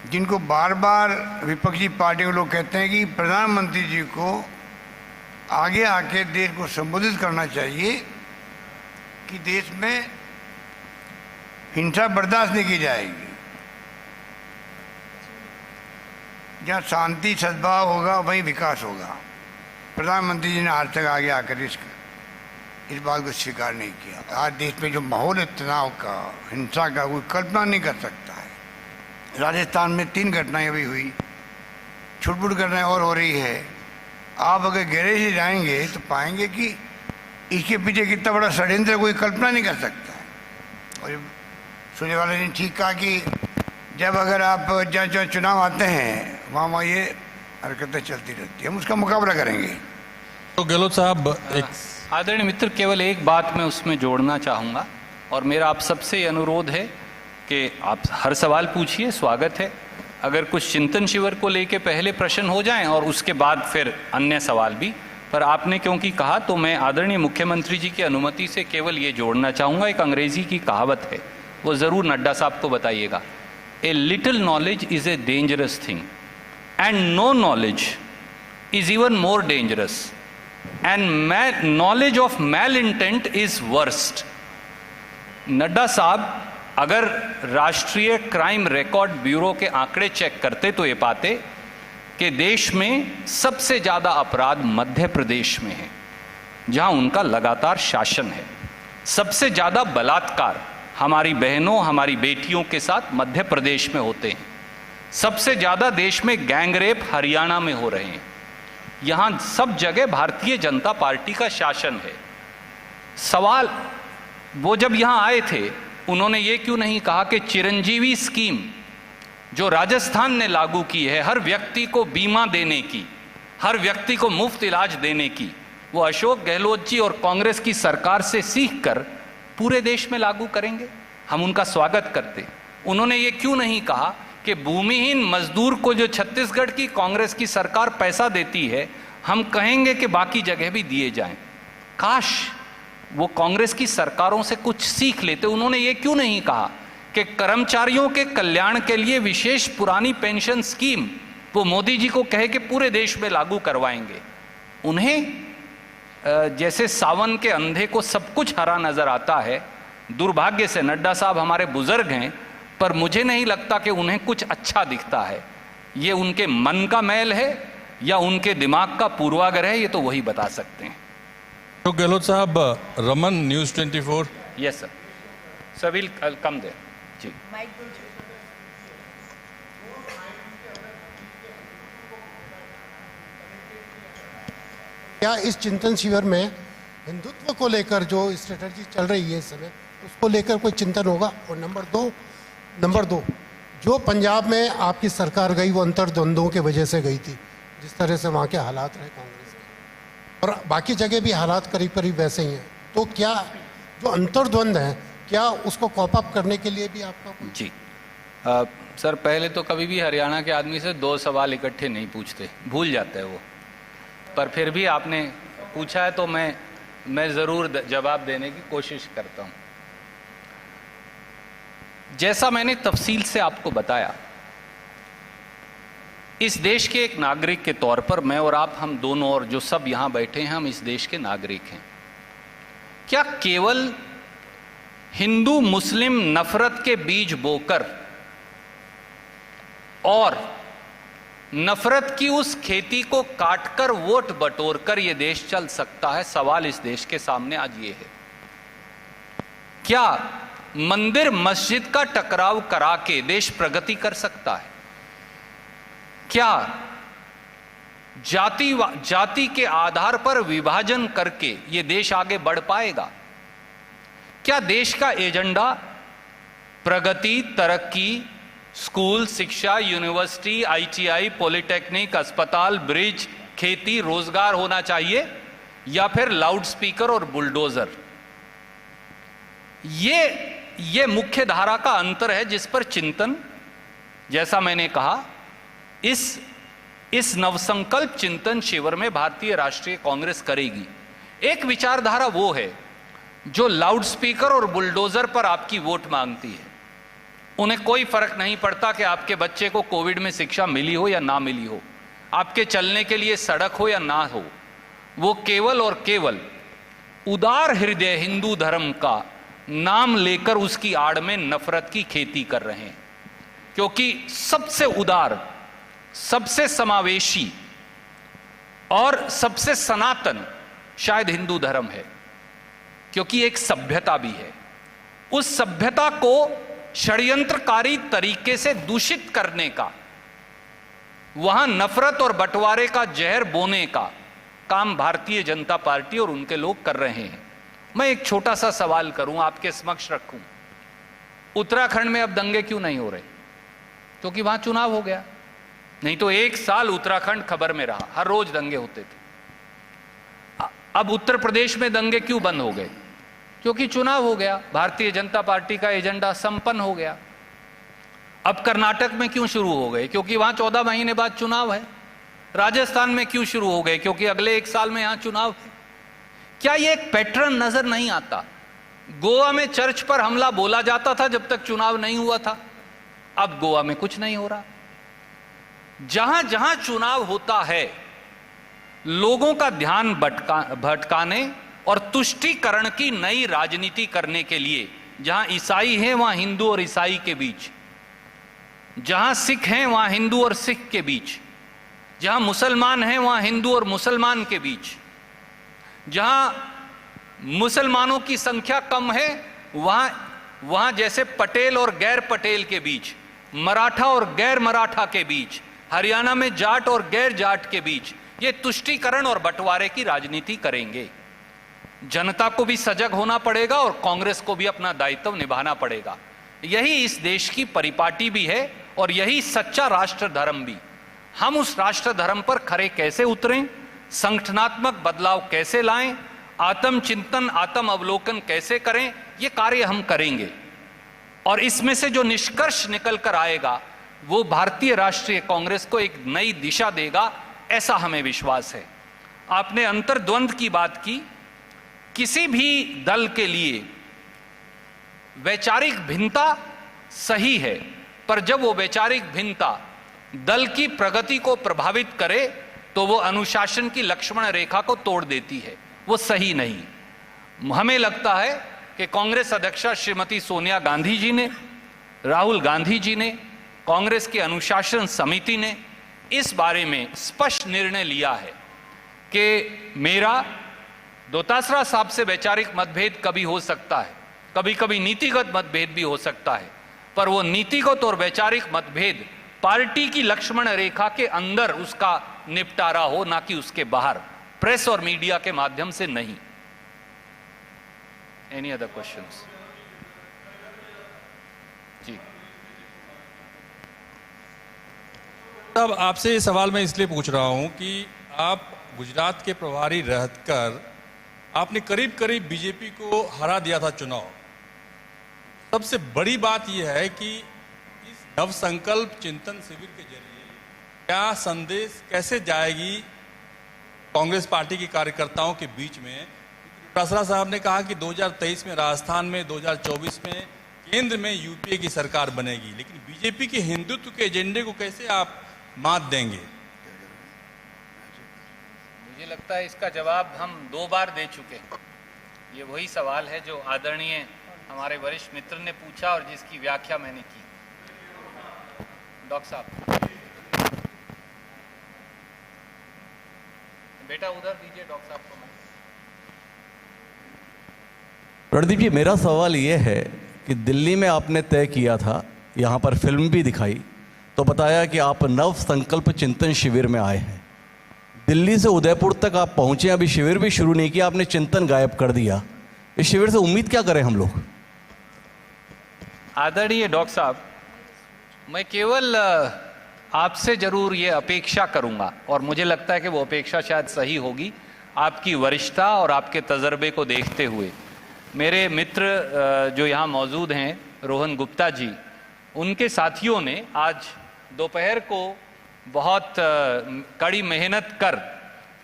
जिनको बार बार विपक्षी पार्टियों के लोग कहते हैं कि प्रधानमंत्री जी को आगे आके देश को संबोधित करना चाहिए कि देश में हिंसा बर्दाश्त नहीं की जाएगी, जहाँ शांति सद्भाव होगा वहीं विकास होगा। प्रधानमंत्री जी ने आज तक आगे आकर इस बात को स्वीकार नहीं किया। आज देश में जो माहौल है तनाव का, हिंसा का, कोई कल्पना नहीं कर सकता है। राजस्थान में 3 घटनाएं अभी हुई, छुटपुट घटनाएं और हो रही है। आप अगर गहरे से जाएंगे तो पाएंगे कि इसके पीछे कितना बड़ा षड्यंत्र कोई कल्पना नहीं कर सकता है। और सुनने वाले ने ठीक कहा कि जब अगर आप जहाँ चुनाव आते हैं वहाँ ये हरकतें चलती रहती है, हम उसका मुकाबला करेंगे। तो गहलोत साहब, एक आदरणीय मित्र, केवल एक बात मैं उसमें जोड़ना चाहूँगा और मेरा आप सबसे अनुरोध है कि आप हर सवाल पूछिए, स्वागत है। अगर कुछ चिंतन शिविर को लेके पहले प्रश्न हो जाएं और उसके बाद फिर अन्य सवाल भी। पर आपने क्योंकि कहा तो मैं आदरणीय मुख्यमंत्री जी की अनुमति से केवल ये जोड़ना चाहूँगा। एक अंग्रेजी की कहावत है, वो ज़रूर नड्डा साहब को बताइएगा। A little knowledge is a dangerous thing and no knowledge is even more dangerous and knowledge of mal intent is worst. Nadda साहब अगर राष्ट्रीय क्राइम रिकॉर्ड ब्यूरो के आंकड़े चेक करते तो ये पाते कि देश में सबसे ज़्यादा अपराध मध्य प्रदेश में है, जहां उनका लगातार शासन है। सबसे ज़्यादा बलात्कार हमारी बहनों, हमारी बेटियों के साथ मध्य प्रदेश में होते हैं। सबसे ज़्यादा देश में गैंग रेप हरियाणा में हो रहे हैं। यहाँ सब जगह भारतीय जनता पार्टी का शासन है। सवाल, वो जब यहाँ आए थे उन्होंने ये क्यों नहीं कहा कि चिरंजीवी स्कीम जो राजस्थान ने लागू की है, हर व्यक्ति को बीमा देने की, हर व्यक्ति को मुफ्त इलाज देने की, वो अशोक गहलोत जी और कांग्रेस की सरकार से सीखकर पूरे देश में लागू करेंगे। हम उनका स्वागत करते। उन्होंने ये क्यों नहीं कहा कि भूमिहीन मजदूर को जो छत्तीसगढ़ की कांग्रेस की सरकार पैसा देती है, हम कहेंगे कि बाकी जगह भी दिए जाएं। काश वो कांग्रेस की सरकारों से कुछ सीख लेते। उन्होंने ये क्यों नहीं कहा कि कर्मचारियों के कल्याण के लिए विशेष पुरानी पेंशन स्कीम वो मोदी जी को कहे कि पूरे देश में लागू करवाएंगे। उन्हें जैसे सावन के अंधे को सब कुछ हरा नजर आता है। दुर्भाग्य से नड्डा साहब हमारे बुजुर्ग हैं, पर मुझे नहीं लगता कि उन्हें कुछ अच्छा दिखता है। ये उनके मन का मैल है या उनके दिमाग का पूर्वाग्रह है, ये तो वही बता सकते हैं। तो गहलोत साहब, रमन, न्यूज़ 24। यस सर, सभी कम दे जी। क्या इस चिंतन शिविर में हिंदुत्व को लेकर जो स्ट्रेटजी चल रही है इस समय, उसको लेकर कोई चिंतन होगा? और नंबर दो, जो पंजाब में आपकी सरकार गई वो अंतर्द्वंद्वों की वजह से गई थी, जिस तरह से वहाँ के हालात रहे कांग्रेस के, और बाकी जगह भी हालात करीब करीब वैसे ही हैं। तो क्या जो अंतर्द्वंद है, क्या उसको कॉप अप करने के लिए भी आपका जी सर, पहले तो कभी भी हरियाणा के आदमी से 2 सवाल इकट्ठे नहीं पूछते, भूल जाता है वो। पर फिर भी आपने पूछा है तो मैं ज़रूर जवाब देने की कोशिश करता हूँ। जैसा मैंने तफसील से आपको बताया, इस देश के एक नागरिक के तौर पर मैं और आप, हम दोनों और जो सब यहाँ बैठे हैं, हम इस देश के नागरिक हैं। क्या केवल हिंदू मुस्लिम नफरत के बीज बोकर और नफरत की उस खेती को काटकर वोट बटोरकर यह देश चल सकता है? सवाल इस देश के सामने आज ये है। क्या मंदिर मस्जिद का टकराव करा के देश प्रगति कर सकता है? क्या जाति के आधार पर विभाजन करके यह देश आगे बढ़ पाएगा? क्या देश का एजेंडा प्रगति, तरक्की, स्कूल, शिक्षा, यूनिवर्सिटी, आईटीआई, पॉलिटेक्निक, अस्पताल, ब्रिज, खेती, रोजगार होना चाहिए, या फिर लाउडस्पीकर और बुलडोजर? ये मुख्य धारा का अंतर है जिस पर चिंतन, जैसा मैंने कहा, इस नवसंकल्प चिंतन शिविर में भारतीय राष्ट्रीय कांग्रेस करेगी। एक विचारधारा वो है जो लाउडस्पीकर और बुलडोजर पर आपकी वोट मांगती है। उन्हें कोई फर्क नहीं पड़ता कि आपके बच्चे को कोविड में शिक्षा मिली हो या ना मिली हो, आपके चलने के लिए सड़क हो या ना हो। वो केवल और केवल उदार हृदय हिंदू धर्म का नाम लेकर उसकी आड़ में नफरत की खेती कर रहे हैं, क्योंकि सबसे उदार, सबसे समावेशी और सबसे सनातन शायद हिंदू धर्म है, क्योंकि एक सभ्यता भी है। उस सभ्यता को षड्यंत्रकारी तरीके से दूषित करने का, वहां नफरत और बंटवारे का जहर बोने का काम भारतीय जनता पार्टी और उनके लोग कर रहे हैं। मैं एक छोटा सा सवाल करूं, आपके समक्ष रखूं। उत्तराखंड में अब दंगे क्यों नहीं हो रहे? क्योंकि वहां चुनाव हो गया। नहीं तो 1 साल उत्तराखंड खबर में रहा, हर रोज दंगे होते थे। अब उत्तर प्रदेश में दंगे क्यों बंद हो गए? क्योंकि चुनाव हो गया, भारतीय जनता पार्टी का एजेंडा संपन्न हो गया। अब कर्नाटक में क्यों शुरू हो गए? क्योंकि वहां 14 महीने बाद चुनाव है। राजस्थान में क्यों शुरू हो गए? क्योंकि अगले 1 साल में यहां चुनाव है। क्या ये एक पैटर्न नजर नहीं आता? गोवा में चर्च पर हमला बोला जाता था जब तक चुनाव नहीं हुआ था। अब गोवा में कुछ नहीं हो रहा। जहां जहां चुनाव होता है, लोगों का ध्यान भटकाने और तुष्टीकरण की नई राजनीति करने के लिए, जहां ईसाई हैं वहां हिंदू और ईसाई के बीच, जहां सिख हैं वहां हिंदू और सिख के बीच, जहां मुसलमान हैं वहां हिंदू और मुसलमान के बीच, जहां मुसलमानों की संख्या कम है वहां जैसे पटेल और गैर पटेल के बीच, मराठा और गैर मराठा के बीच, हरियाणा में जाट और गैर जाट के बीच ये तुष्टीकरण और बंटवारे की राजनीति करेंगे। जनता को भी सजग होना पड़ेगा और कांग्रेस को भी अपना दायित्व निभाना पड़ेगा। यही इस देश की परिपाटी भी है और यही सच्चा राष्ट्र धर्म भी। हम उस राष्ट्र धर्म पर खरे कैसे उतरें, संगठनात्मक बदलाव कैसे लाएं, आत्मचिंतन, आत्म अवलोकन कैसे करें, ये कार्य हम करेंगे। और इसमें से जो निष्कर्ष निकल कर आएगा वो भारतीय राष्ट्रीय कांग्रेस को एक नई दिशा देगा, ऐसा हमें विश्वास है। आपने अंतर्द्वंद की बात की। किसी भी दल के लिए वैचारिक भिन्नता सही है, पर जब वो वैचारिक भिन्नता दल की प्रगति को प्रभावित करे तो वो अनुशासन की लक्ष्मण रेखा को तोड़ देती है, वो सही नहीं। हमें लगता है कि कांग्रेस अध्यक्षा श्रीमती सोनिया गांधी जी ने, राहुल गांधी जी ने, कांग्रेस की अनुशासन समिति ने इस बारे में स्पष्ट निर्णय लिया है कि मेरा दोतासरा साहब से वैचारिक मतभेद कभी हो सकता है, कभी कभी नीतिगत मतभेद भी हो सकता है, पर वो नीतिगत और वैचारिक मतभेद पार्टी की लक्ष्मण रेखा के अंदर उसका निपटारा हो, ना कि उसके बाहर, प्रेस और मीडिया के माध्यम से नहीं। Any other questions? जी अब आपसे ये सवाल मैं इसलिए पूछ रहा हूं कि आप गुजरात के प्रभारी रहकर आपने करीब करीब बीजेपी को हरा दिया था चुनाव। सबसे बड़ी बात यह है कि इस नवसंकल्प चिंतन शिविर के जरिए क्या संदेश कैसे जाएगी कांग्रेस पार्टी के कार्यकर्ताओं के बीच में? डोटासरा साहब ने कहा कि 2023 में राजस्थान में, 2024 में केंद्र में यूपीए की सरकार बनेगी, लेकिन बीजेपी के हिंदुत्व के एजेंडे को कैसे आप मात देंगे? मुझे लगता है इसका जवाब हम 2 बार दे चुके हैं। ये वही सवाल है जो आदरणीय हमारे वरिष्ठ मित्र ने पूछा और जिसकी व्याख्या मैंने की। डॉक्टर साहब, बेटा उधर दीजिए डॉक्टर साहब को। रणदीप जी, मेरा सवाल ये है कि दिल्ली में आपने तय किया था, यहाँ पर फिल्म भी दिखाई, तो बताया कि आप नव संकल्प चिंतन शिविर में आए हैं। दिल्ली से उदयपुर तक आप पहुँचे, अभी शिविर भी शुरू नहीं किया, आपने चिंतन गायब कर दिया। इस शिविर से उम्मीद क्या करें हम लोग? आदरणीय डॉक्टर साहब, मैं केवल आपसे जरूर ये अपेक्षा करूंगा, और मुझे लगता है कि वो अपेक्षा शायद सही होगी, आपकी वरिष्ठता और आपके तजर्बे को देखते हुए। मेरे मित्र जो यहाँ मौजूद हैं, रोहन गुप्ता जी, उनके साथियों ने आज दोपहर को बहुत कड़ी मेहनत कर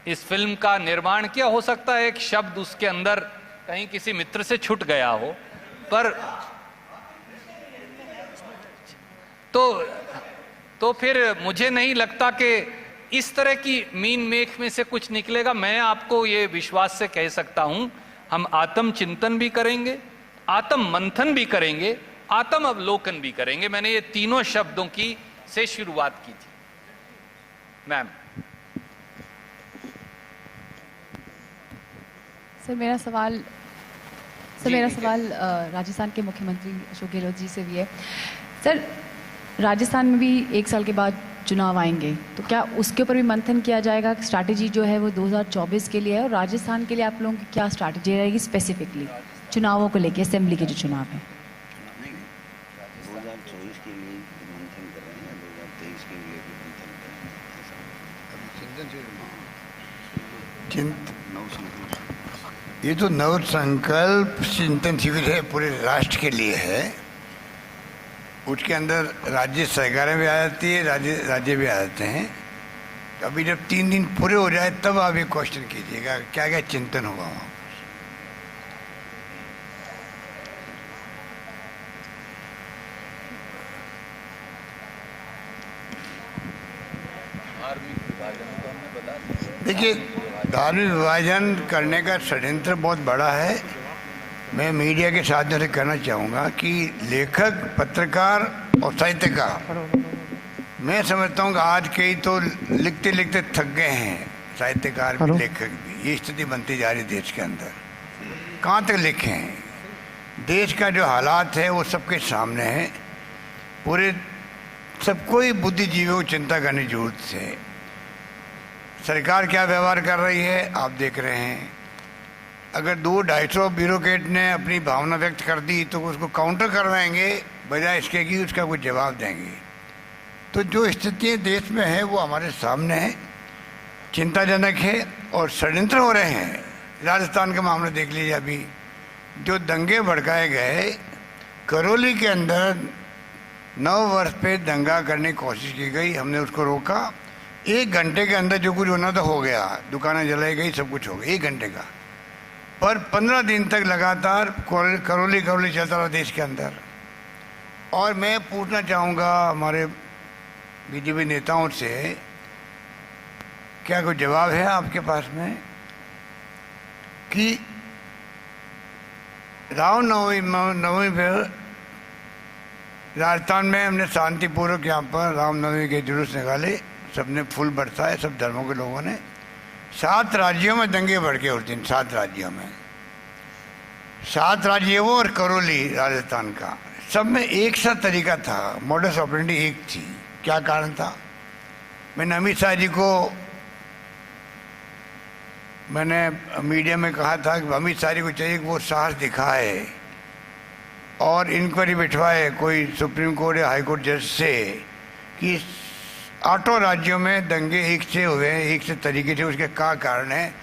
इस फिल्म का निर्माण किया। हो सकता है एक शब्द उसके अंदर कहीं किसी मित्र से छूट गया हो, पर तो फिर मुझे नहीं लगता कि इस तरह की मीन मेख में से कुछ निकलेगा। मैं आपको ये विश्वास से कह सकता हूं, हम आत्म चिंतन भी करेंगे, आत्म मंथन भी करेंगे, आत्म अवलोकन भी करेंगे। मैंने ये तीनों शब्दों की से शुरुआत की थी। मैम। सर मेरा सवाल राजस्थान के मुख्यमंत्री अशोक गहलोत जी से भी है। सर, राजस्थान में भी 1 साल के बाद चुनाव आएंगे, तो क्या उसके ऊपर भी मंथन किया जाएगा? स्ट्रैटेजी जो है वो 2024 के लिए है, और राजस्थान के लिए आप लोगों की क्या स्ट्रैटेजी रहेगी स्पेसिफिकली चुनावों को लेके, असेंबली के जो चुनाव है? 2024 के लिए मंथन कर रहे हैं, 2023 के लिए भी मंथन कर रहे हैं। ये तो नव संकल्प चिंतन शिविर है, पूरे राष्ट्र के लिए है। उसके अंदर राज्य सरकारें भी आ जाती है, राज्य भी आ जाते हैं। तो अभी जब 3 दिन पूरे हो जाए तब आप ये क्वेश्चन कीजिएगा क्या क्या चिंतन होगा वहाँ। देखिए, धार्मिक विभाजन करने का षड्यंत्र बहुत बड़ा है। मैं मीडिया के साथ से कहना चाहूँगा कि लेखक, पत्रकार और साहित्यकार, मैं समझता हूँ कि आज कई तो लिखते लिखते थक गए हैं, साहित्यकार भी, लेखक भी। ये स्थिति बनती जा रही देश के अंदर। कहाँ तक लिखें? देश का जो हालात है वो सबके सामने है। पूरे सबको ही बुद्धिजीवियों को चिंता करने की जरूरत है। सरकार क्या व्यवहार कर रही है आप देख रहे हैं। अगर 200-250 ब्यूरोक्रेट ने अपनी भावना व्यक्त कर दी तो उसको काउंटर करवाएंगे बजाय इसके कि उसका कुछ जवाब देंगे। तो जो स्थितियाँ देश में है वो हमारे सामने है, चिंताजनक है और षड्यंत्र हो रहे हैं। राजस्थान का मामला देख लीजिए। अभी जो दंगे भड़काए गए, करौली के अंदर 9 वर्ष पे दंगा करने की कोशिश की गई, हमने उसको रोका। 1 घंटे के अंदर जो कुछ होना था हो गया, दुकानें जलाई गई, सब कुछ हो गया 1 घंटे का। पर 15 दिन तक लगातार करौली चलता रहा देश के अंदर। और मैं पूछना चाहूँगा हमारे बीजेपी नेताओं से, क्या कोई जवाब है आपके पास में कि रामनवमी पर राजस्थान में हमने शांतिपूर्वक यहाँ पर रामनवमी के जुलूस निकाले, सबने फूल बरसाए, सब धर्मों के लोगों ने। 7 राज्यों में दंगे भड़के उस दिन, 7 राज्यों में, 7 राज्य वो और करौली राजस्थान का, सब में एक सा तरीका था, मॉडस ऑपरेंडी एक थी। क्या कारण था? मैंने अमित शाह जी को मैंने मीडिया में कहा था कि अमित शाह जी को चाहिए कि वो साहस दिखाए और इंक्वायरी बिठवाए कोई सुप्रीम कोर्ट या हाई कोर्ट जज से कि 8 राज्यों में दंगे एक से हुए, एक से तरीके से, उसके क्या कारण है।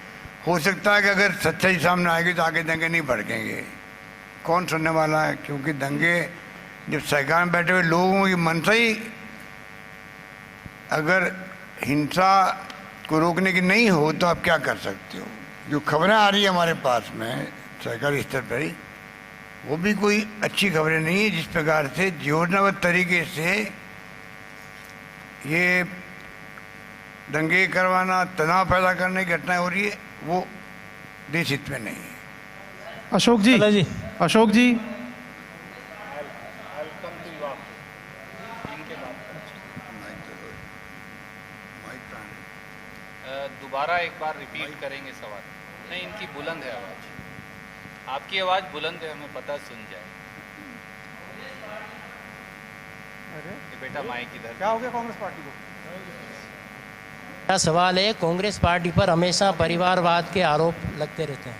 हो सकता है कि अगर सच्चाई सामने आएगी तो आगे दंगे नहीं भड़केंगे। कौन सुनने वाला है? क्योंकि दंगे जब सरकार में बैठे हुए लोगों की मनसा ही अगर हिंसा को रोकने की नहीं हो तो आप क्या कर सकते हो। जो खबरें आ रही है हमारे पास में सरकारी स्तर पर ही, वो भी कोई अच्छी खबरें नहीं है। जिस प्रकार से योजनाबद्ध तरीके से ये दंगे करवाना, तनाव पैदा करने की घटनाएं हो रही है, वो देश हित में नहीं है। अशोक जी, अशोक जी, दोबारा एक बार रिपीट करेंगे सवाल? नहीं, इनकी बुलंद है आवाज, आपकी आवाज बुलंद है, हमें पता सुन जाए। ये बेटा माइक इधर। क्या हो गया कांग्रेस पार्टी को? मेरा सवाल है, कांग्रेस पार्टी पर हमेशा परिवारवाद के आरोप लगते रहते हैं।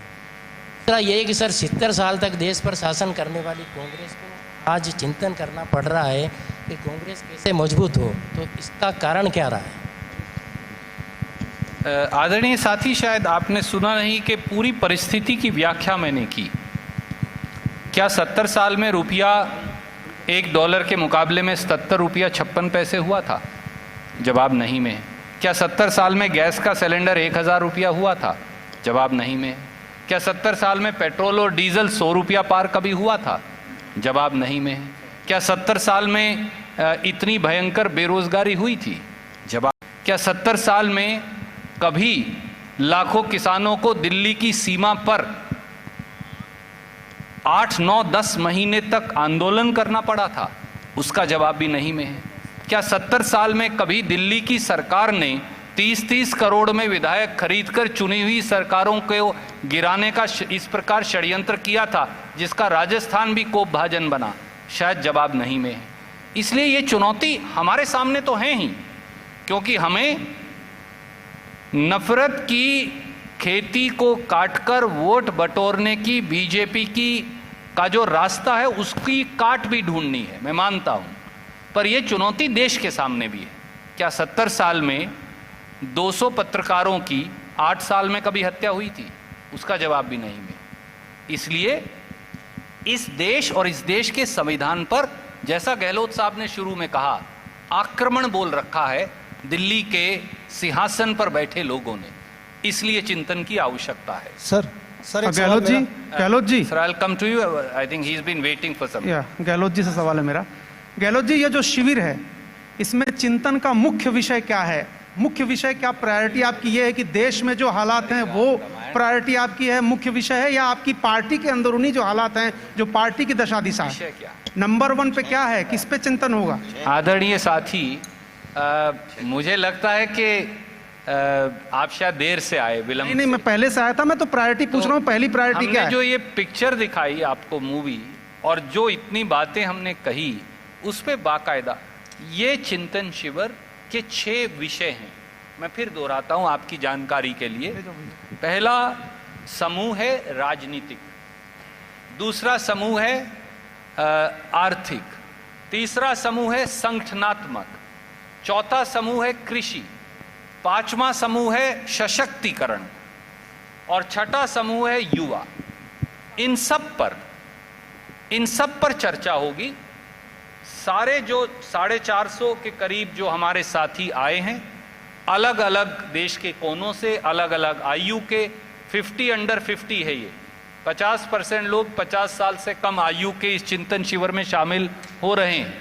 दूसरा ये है कि सर 70 साल तक देश पर शासन करने वाली कांग्रेस को आज चिंतन करना पड़ रहा है कि कांग्रेस कैसे मजबूत हो, तो इसका कारण क्या रहा है? आदरणीय साथी, शायद आपने सुना नहीं कि पूरी परिस्थिति की व्याख्या मैंने की। क्या 70 साल में रुपया $1 के मुकाबले में 77 रुपया 56 पैसे हुआ था? जवाब नहीं में है। क्या 70 साल में गैस का सिलेंडर 1000 रुपया हुआ था? जवाब नहीं में है। क्या 70 साल में पेट्रोल और डीजल 100 रुपया पार कभी हुआ था? जवाब नहीं में है। क्या 70 साल में इतनी भयंकर बेरोजगारी हुई थी? जवाब। क्या 70 साल में कभी लाखों किसानों को दिल्ली की सीमा पर 8, 9, 10 महीने तक आंदोलन करना पड़ा था? उसका जवाब भी नहीं में है। क्या 70 साल में कभी दिल्ली की सरकार ने 30-30 करोड़ में विधायक खरीदकर चुनी हुई सरकारों को गिराने का इस प्रकार षड्यंत्र किया था जिसका राजस्थान भी कोप भाजन बना? शायद जवाब नहीं में है। इसलिए ये चुनौती हमारे सामने तो है ही, क्योंकि हमें नफरत की खेती को काटकर वोट बटोरने की बीजेपी की का जो रास्ता है उसकी काट भी ढूंढनी है, मैं मानता हूं, पर यह चुनौती देश के सामने भी है। क्या 70 साल में 200 पत्रकारों की 8 साल में कभी हत्या हुई थी? उसका जवाब भी नहीं में। इसलिए इस देश और इस देश के संविधान पर, जैसा गहलोत साहब ने शुरू में कहा, आक्रमण बोल रखा है दिल्ली के सिंहासन पर बैठे लोगों ने। इसलिए चिंतन की आवश्यकता है। Sir Gehlot ji sir, I come to you. I think he is been waiting for some. Gehlot ji से सवाल है मेरा। गहलोत जी, ये जो शिविर है इसमें चिंतन का मुख्य विषय क्या है? मुख्य विषय क्या, प्रायोरिटी आपकी ये है कि देश में जो हालात हैं वो प्रायोरिटी आपकी है, मुख्य विषय है, या आपकी पार्टी के अंदरूनी जो हालात हैं, जो पार्टी की दशा दिशा है, नंबर 1 पे क्या है? किस पे चिंतन होगा? आदरणीय साथी, मुझे लगता है कि आप शायद देर से आए, विलंब। नहीं, मैं पहले से आया था, मैं तो प्रायोरिटी पूछ रहा हूँ, पहली प्रायोरिटी क्या है? जो ये पिक्चर दिखाई आपको मूवी, और जो इतनी बातें हमने कही, उस पे बाकायदा ये चिंतन शिविर के 6 विषय हैं। मैं फिर दोहराता हूं आपकी जानकारी के लिए। पहला समूह है राजनीतिक, दूसरा समूह है आर्थिक, तीसरा समूह है संगठनात्मक, चौथा समूह है कृषि, पांचवा समूह है सशक्तिकरण, और छठा समूह है युवा। इन सब पर चर्चा होगी। सारे जो 450 के करीब जो हमारे साथी आए हैं, अलग अलग देश के कोनों से, अलग अलग आयु के, 50 अंडर 50 है ये, 50% लोग 50 साल से कम आयु के इस चिंतन शिविर में शामिल हो रहे हैं,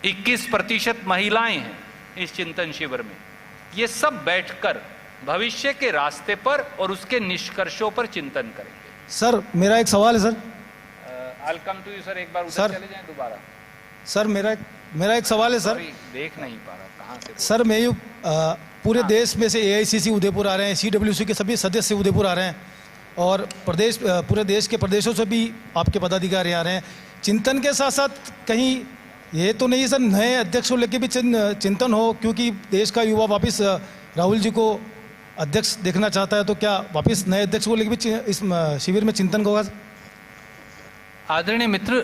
21% महिलाएं हैं इस चिंतन शिविर में। ये सब बैठकर भविष्य के रास्ते पर और उसके निष्कर्षों पर चिंतन करेंगे। सर, मेरा एक सवाल है sir. I'll come to you, sir. एक बार उधर चले जाएं दोबारा। सर, मेरा एक सवाल है सर। देख नहीं पा रहा, कहाँ से? सर, मैं पूरे देश में से AICC उदयपुर आ रहे हैं, CWC के सभी सदस्य उदयपुर आ रहे हैं, और पूरे देश के प्रदेशों से भी आपके पदाधिकारी आ रहे हैं। चिंतन के साथ साथ कहीं ये तो नहीं सर, नए अध्यक्ष को लेके भी चिंतन हो, क्योंकि देश का युवा वापस राहुल जी को अध्यक्ष देखना चाहता है, तो क्या वापस नए अध्यक्ष को लेके भी इस शिविर में चिंतन होगा? आदरणीय मित्र,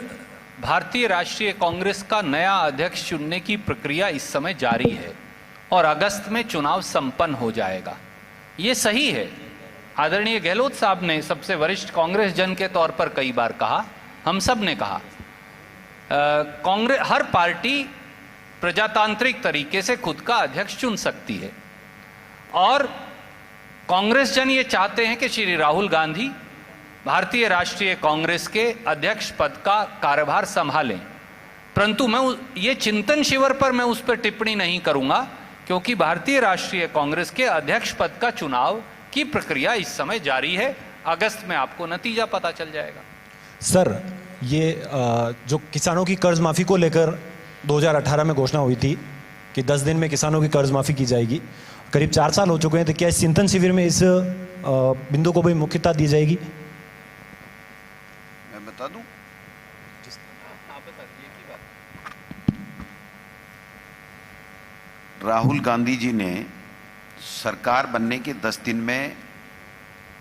भारतीय राष्ट्रीय कांग्रेस का नया अध्यक्ष चुनने की प्रक्रिया इस समय जारी है और अगस्त में चुनाव संपन्न हो जाएगा। ये सही है। आदरणीय गहलोत साहब ने सबसे वरिष्ठ कांग्रेस जन के तौर पर कई बार कहा, हम सब ने कहा, कांग्रेस हर पार्टी प्रजातांत्रिक तरीके से खुद का अध्यक्ष चुन सकती है, और कांग्रेस जन ये चाहते हैं कि श्री राहुल गांधी भारतीय राष्ट्रीय कांग्रेस के अध्यक्ष पद का कार्यभार संभालें। परंतु मैं ये चिंतन शिविर पर मैं उस पर टिप्पणी नहीं करूंगा, क्योंकि भारतीय राष्ट्रीय कांग्रेस के अध्यक्ष पद का चुनाव की प्रक्रिया इस समय जारी है अगस्त में आपको नतीजा पता चल जाएगा। सर, ये जो किसानों की कर्ज माफ़ी को लेकर 2018 में घोषणा हुई थी कि 10 दिन में किसानों की कर्ज माफ़ी की जाएगी, करीब 4 साल हो चुके हैं, तो क्या इस चिंतन शिविर में इस बिंदु को भी मुख्यता दी जाएगी? मैं बता दूं, राहुल गांधी जी ने सरकार बनने के 10 दिन में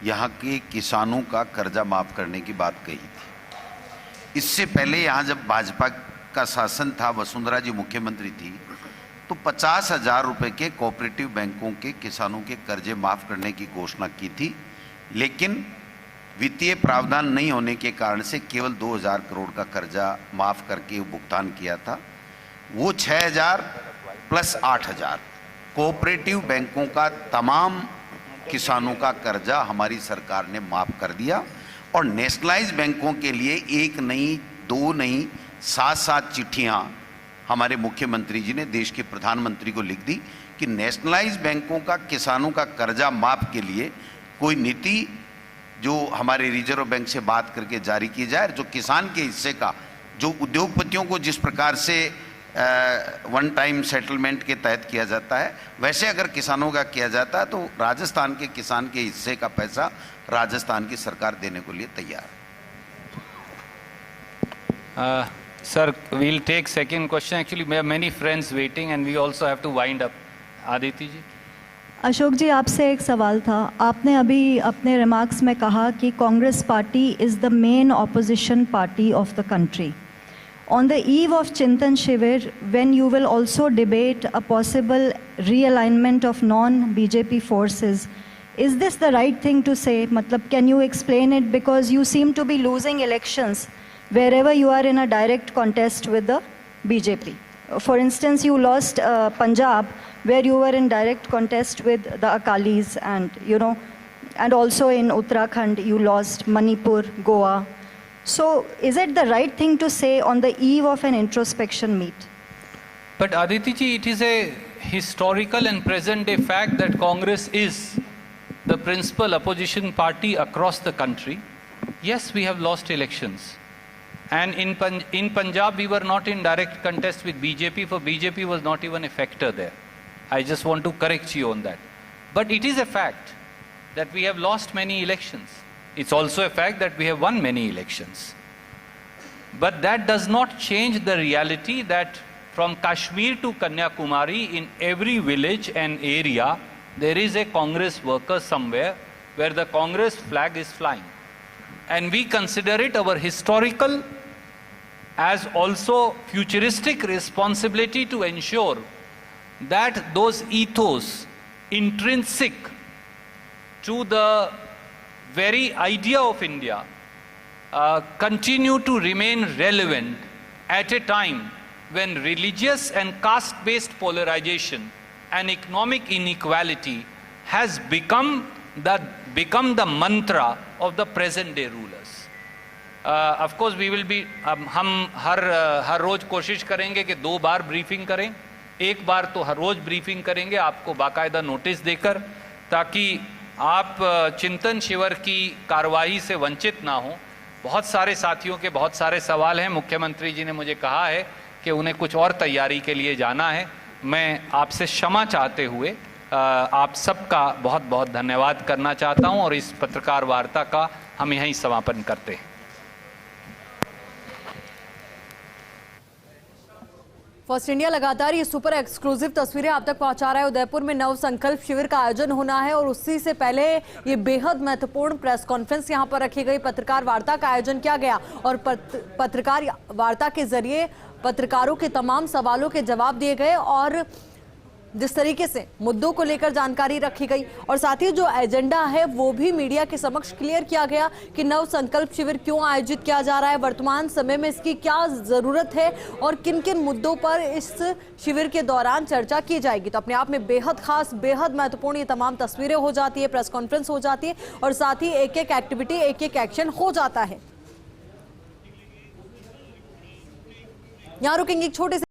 यहाँ के किसानों का कर्जा माफ करने की बात कही थी। इससे पहले यहाँ जब भाजपा का शासन था, वसुंधरा जी मुख्यमंत्री थी, तो 50,000 रुपए के कोऑपरेटिव बैंकों के किसानों के कर्जे माफ करने की घोषणा की थी, लेकिन वित्तीय प्रावधान नहीं होने के कारण से केवल 2,000 करोड़ का कर्जा माफ करके भुगतान किया था। वो 6,000 प्लस 8,000 कोऑपरेटिव बैंकों का तमाम किसानों का कर्जा हमारी सरकार ने माफ कर दिया और नेशनलाइज बैंकों के लिए 1 नहीं 2 नहीं 7 चिट्ठियां हमारे मुख्यमंत्री जी ने देश के प्रधानमंत्री को लिख दी कि नेशनलाइज बैंकों का किसानों का कर्जा माफ के लिए कोई नीति जो हमारे रिजर्व बैंक से बात करके जारी की जाए, जो किसान के हिस्से का, जो उद्योगपतियों को जिस प्रकार से वन टाइम सेटलमेंट के तहत किया जाता है, वैसे अगर किसानों का किया जाता है तो राजस्थान के किसान के हिस्से का पैसा राजस्थान की सरकार देने को लिए तैयार है। Sir, we'll take second question. Actually, we have many friends waiting and we also have to wind up. Aditi ji. Ashok जी, आपसे एक सवाल था। आपने अभी अपने रिमार्क्स में कहा कि Congress party is the main opposition party of the country. On the eve of Chintan Shivir, when you will also debate a possible realignment of non-BJP forces, is this the right thing to say? Matlab, can you explain it? Because you seem to be losing elections wherever you are in a direct contest with the BJP. For instance, you lost Punjab, where you were in direct contest with the Akalis, and also in Uttarakhand, you lost Manipur, Goa. So, is it the right thing to say on the eve of an introspection meet? But Aditi ji, it is a historical and present day fact that Congress is the principal opposition party across the country. Yes, we have lost elections. And in Punjab, we were not in direct contest with BJP, for BJP was not even a factor there. I just want to correct you on that. But it is a fact that we have lost many elections. It's also a fact that we have won many elections. But that does not change the reality that from Kashmir to Kanyakumari, in every village and area, there is a Congress worker somewhere where the Congress flag is flying. And we consider it our historical as also futuristic responsibility to ensure that those ethos intrinsic to the very idea of India continue to remain relevant at a time when religious and caste-based polarization and economic inequality has become the mantra of the present day rulers. Of course we will be हम हर रोज कोशिश करेंगे कि 2 बार briefing करें, एक बार तो हर रोज briefing करेंगे आपको बाकायदा नोटिस देकर, ताकि आप चिंतन शिविर की कार्रवाई से वंचित ना हो। बहुत सारे साथियों के बहुत सारे सवाल हैं, मुख्यमंत्री जी ने मुझे कहा है कि उन्हें कुछ और तैयारी के लिए जाना है। मैं आपसे क्षमा चाहते हुए आप सबका बहुत बहुत धन्यवाद करना चाहता हूं और इस पत्रकार वार्ता का हम यहीं समापन करते हैं। फर्स्ट इंडिया लगातार ये सुपर एक्सक्लूसिव तस्वीरें आप तक पहुंचा रहा है। उदयपुर में नव संकल्प शिविर का आयोजन होना है और उसी से पहले ये बेहद महत्वपूर्ण प्रेस कॉन्फ्रेंस यहां पर रखी गई, पत्रकार वार्ता का आयोजन किया गया और पत्रकार वार्ता के जरिए पत्रकारों के तमाम सवालों के जवाब दिए गए और जिस तरीके से मुद्दों को लेकर जानकारी रखी गई और साथ ही जो एजेंडा है वो भी मीडिया के समक्ष क्लियर किया गया कि नव संकल्प शिविर क्यों आयोजित किया जा रहा है, वर्तमान समय में इसकी क्या जरूरत है और किन किन मुद्दों पर इस शिविर के दौरान चर्चा की जाएगी। तो अपने आप में बेहद खास, बेहद महत्वपूर्ण ये तमाम तस्वीरें हो जाती है, प्रेस कॉन्फ्रेंस हो जाती है और साथ ही एक एक एक्टिविटी, एक एक एक्शन हो जाता है। यहाँ रुकेंगे एक छोटे से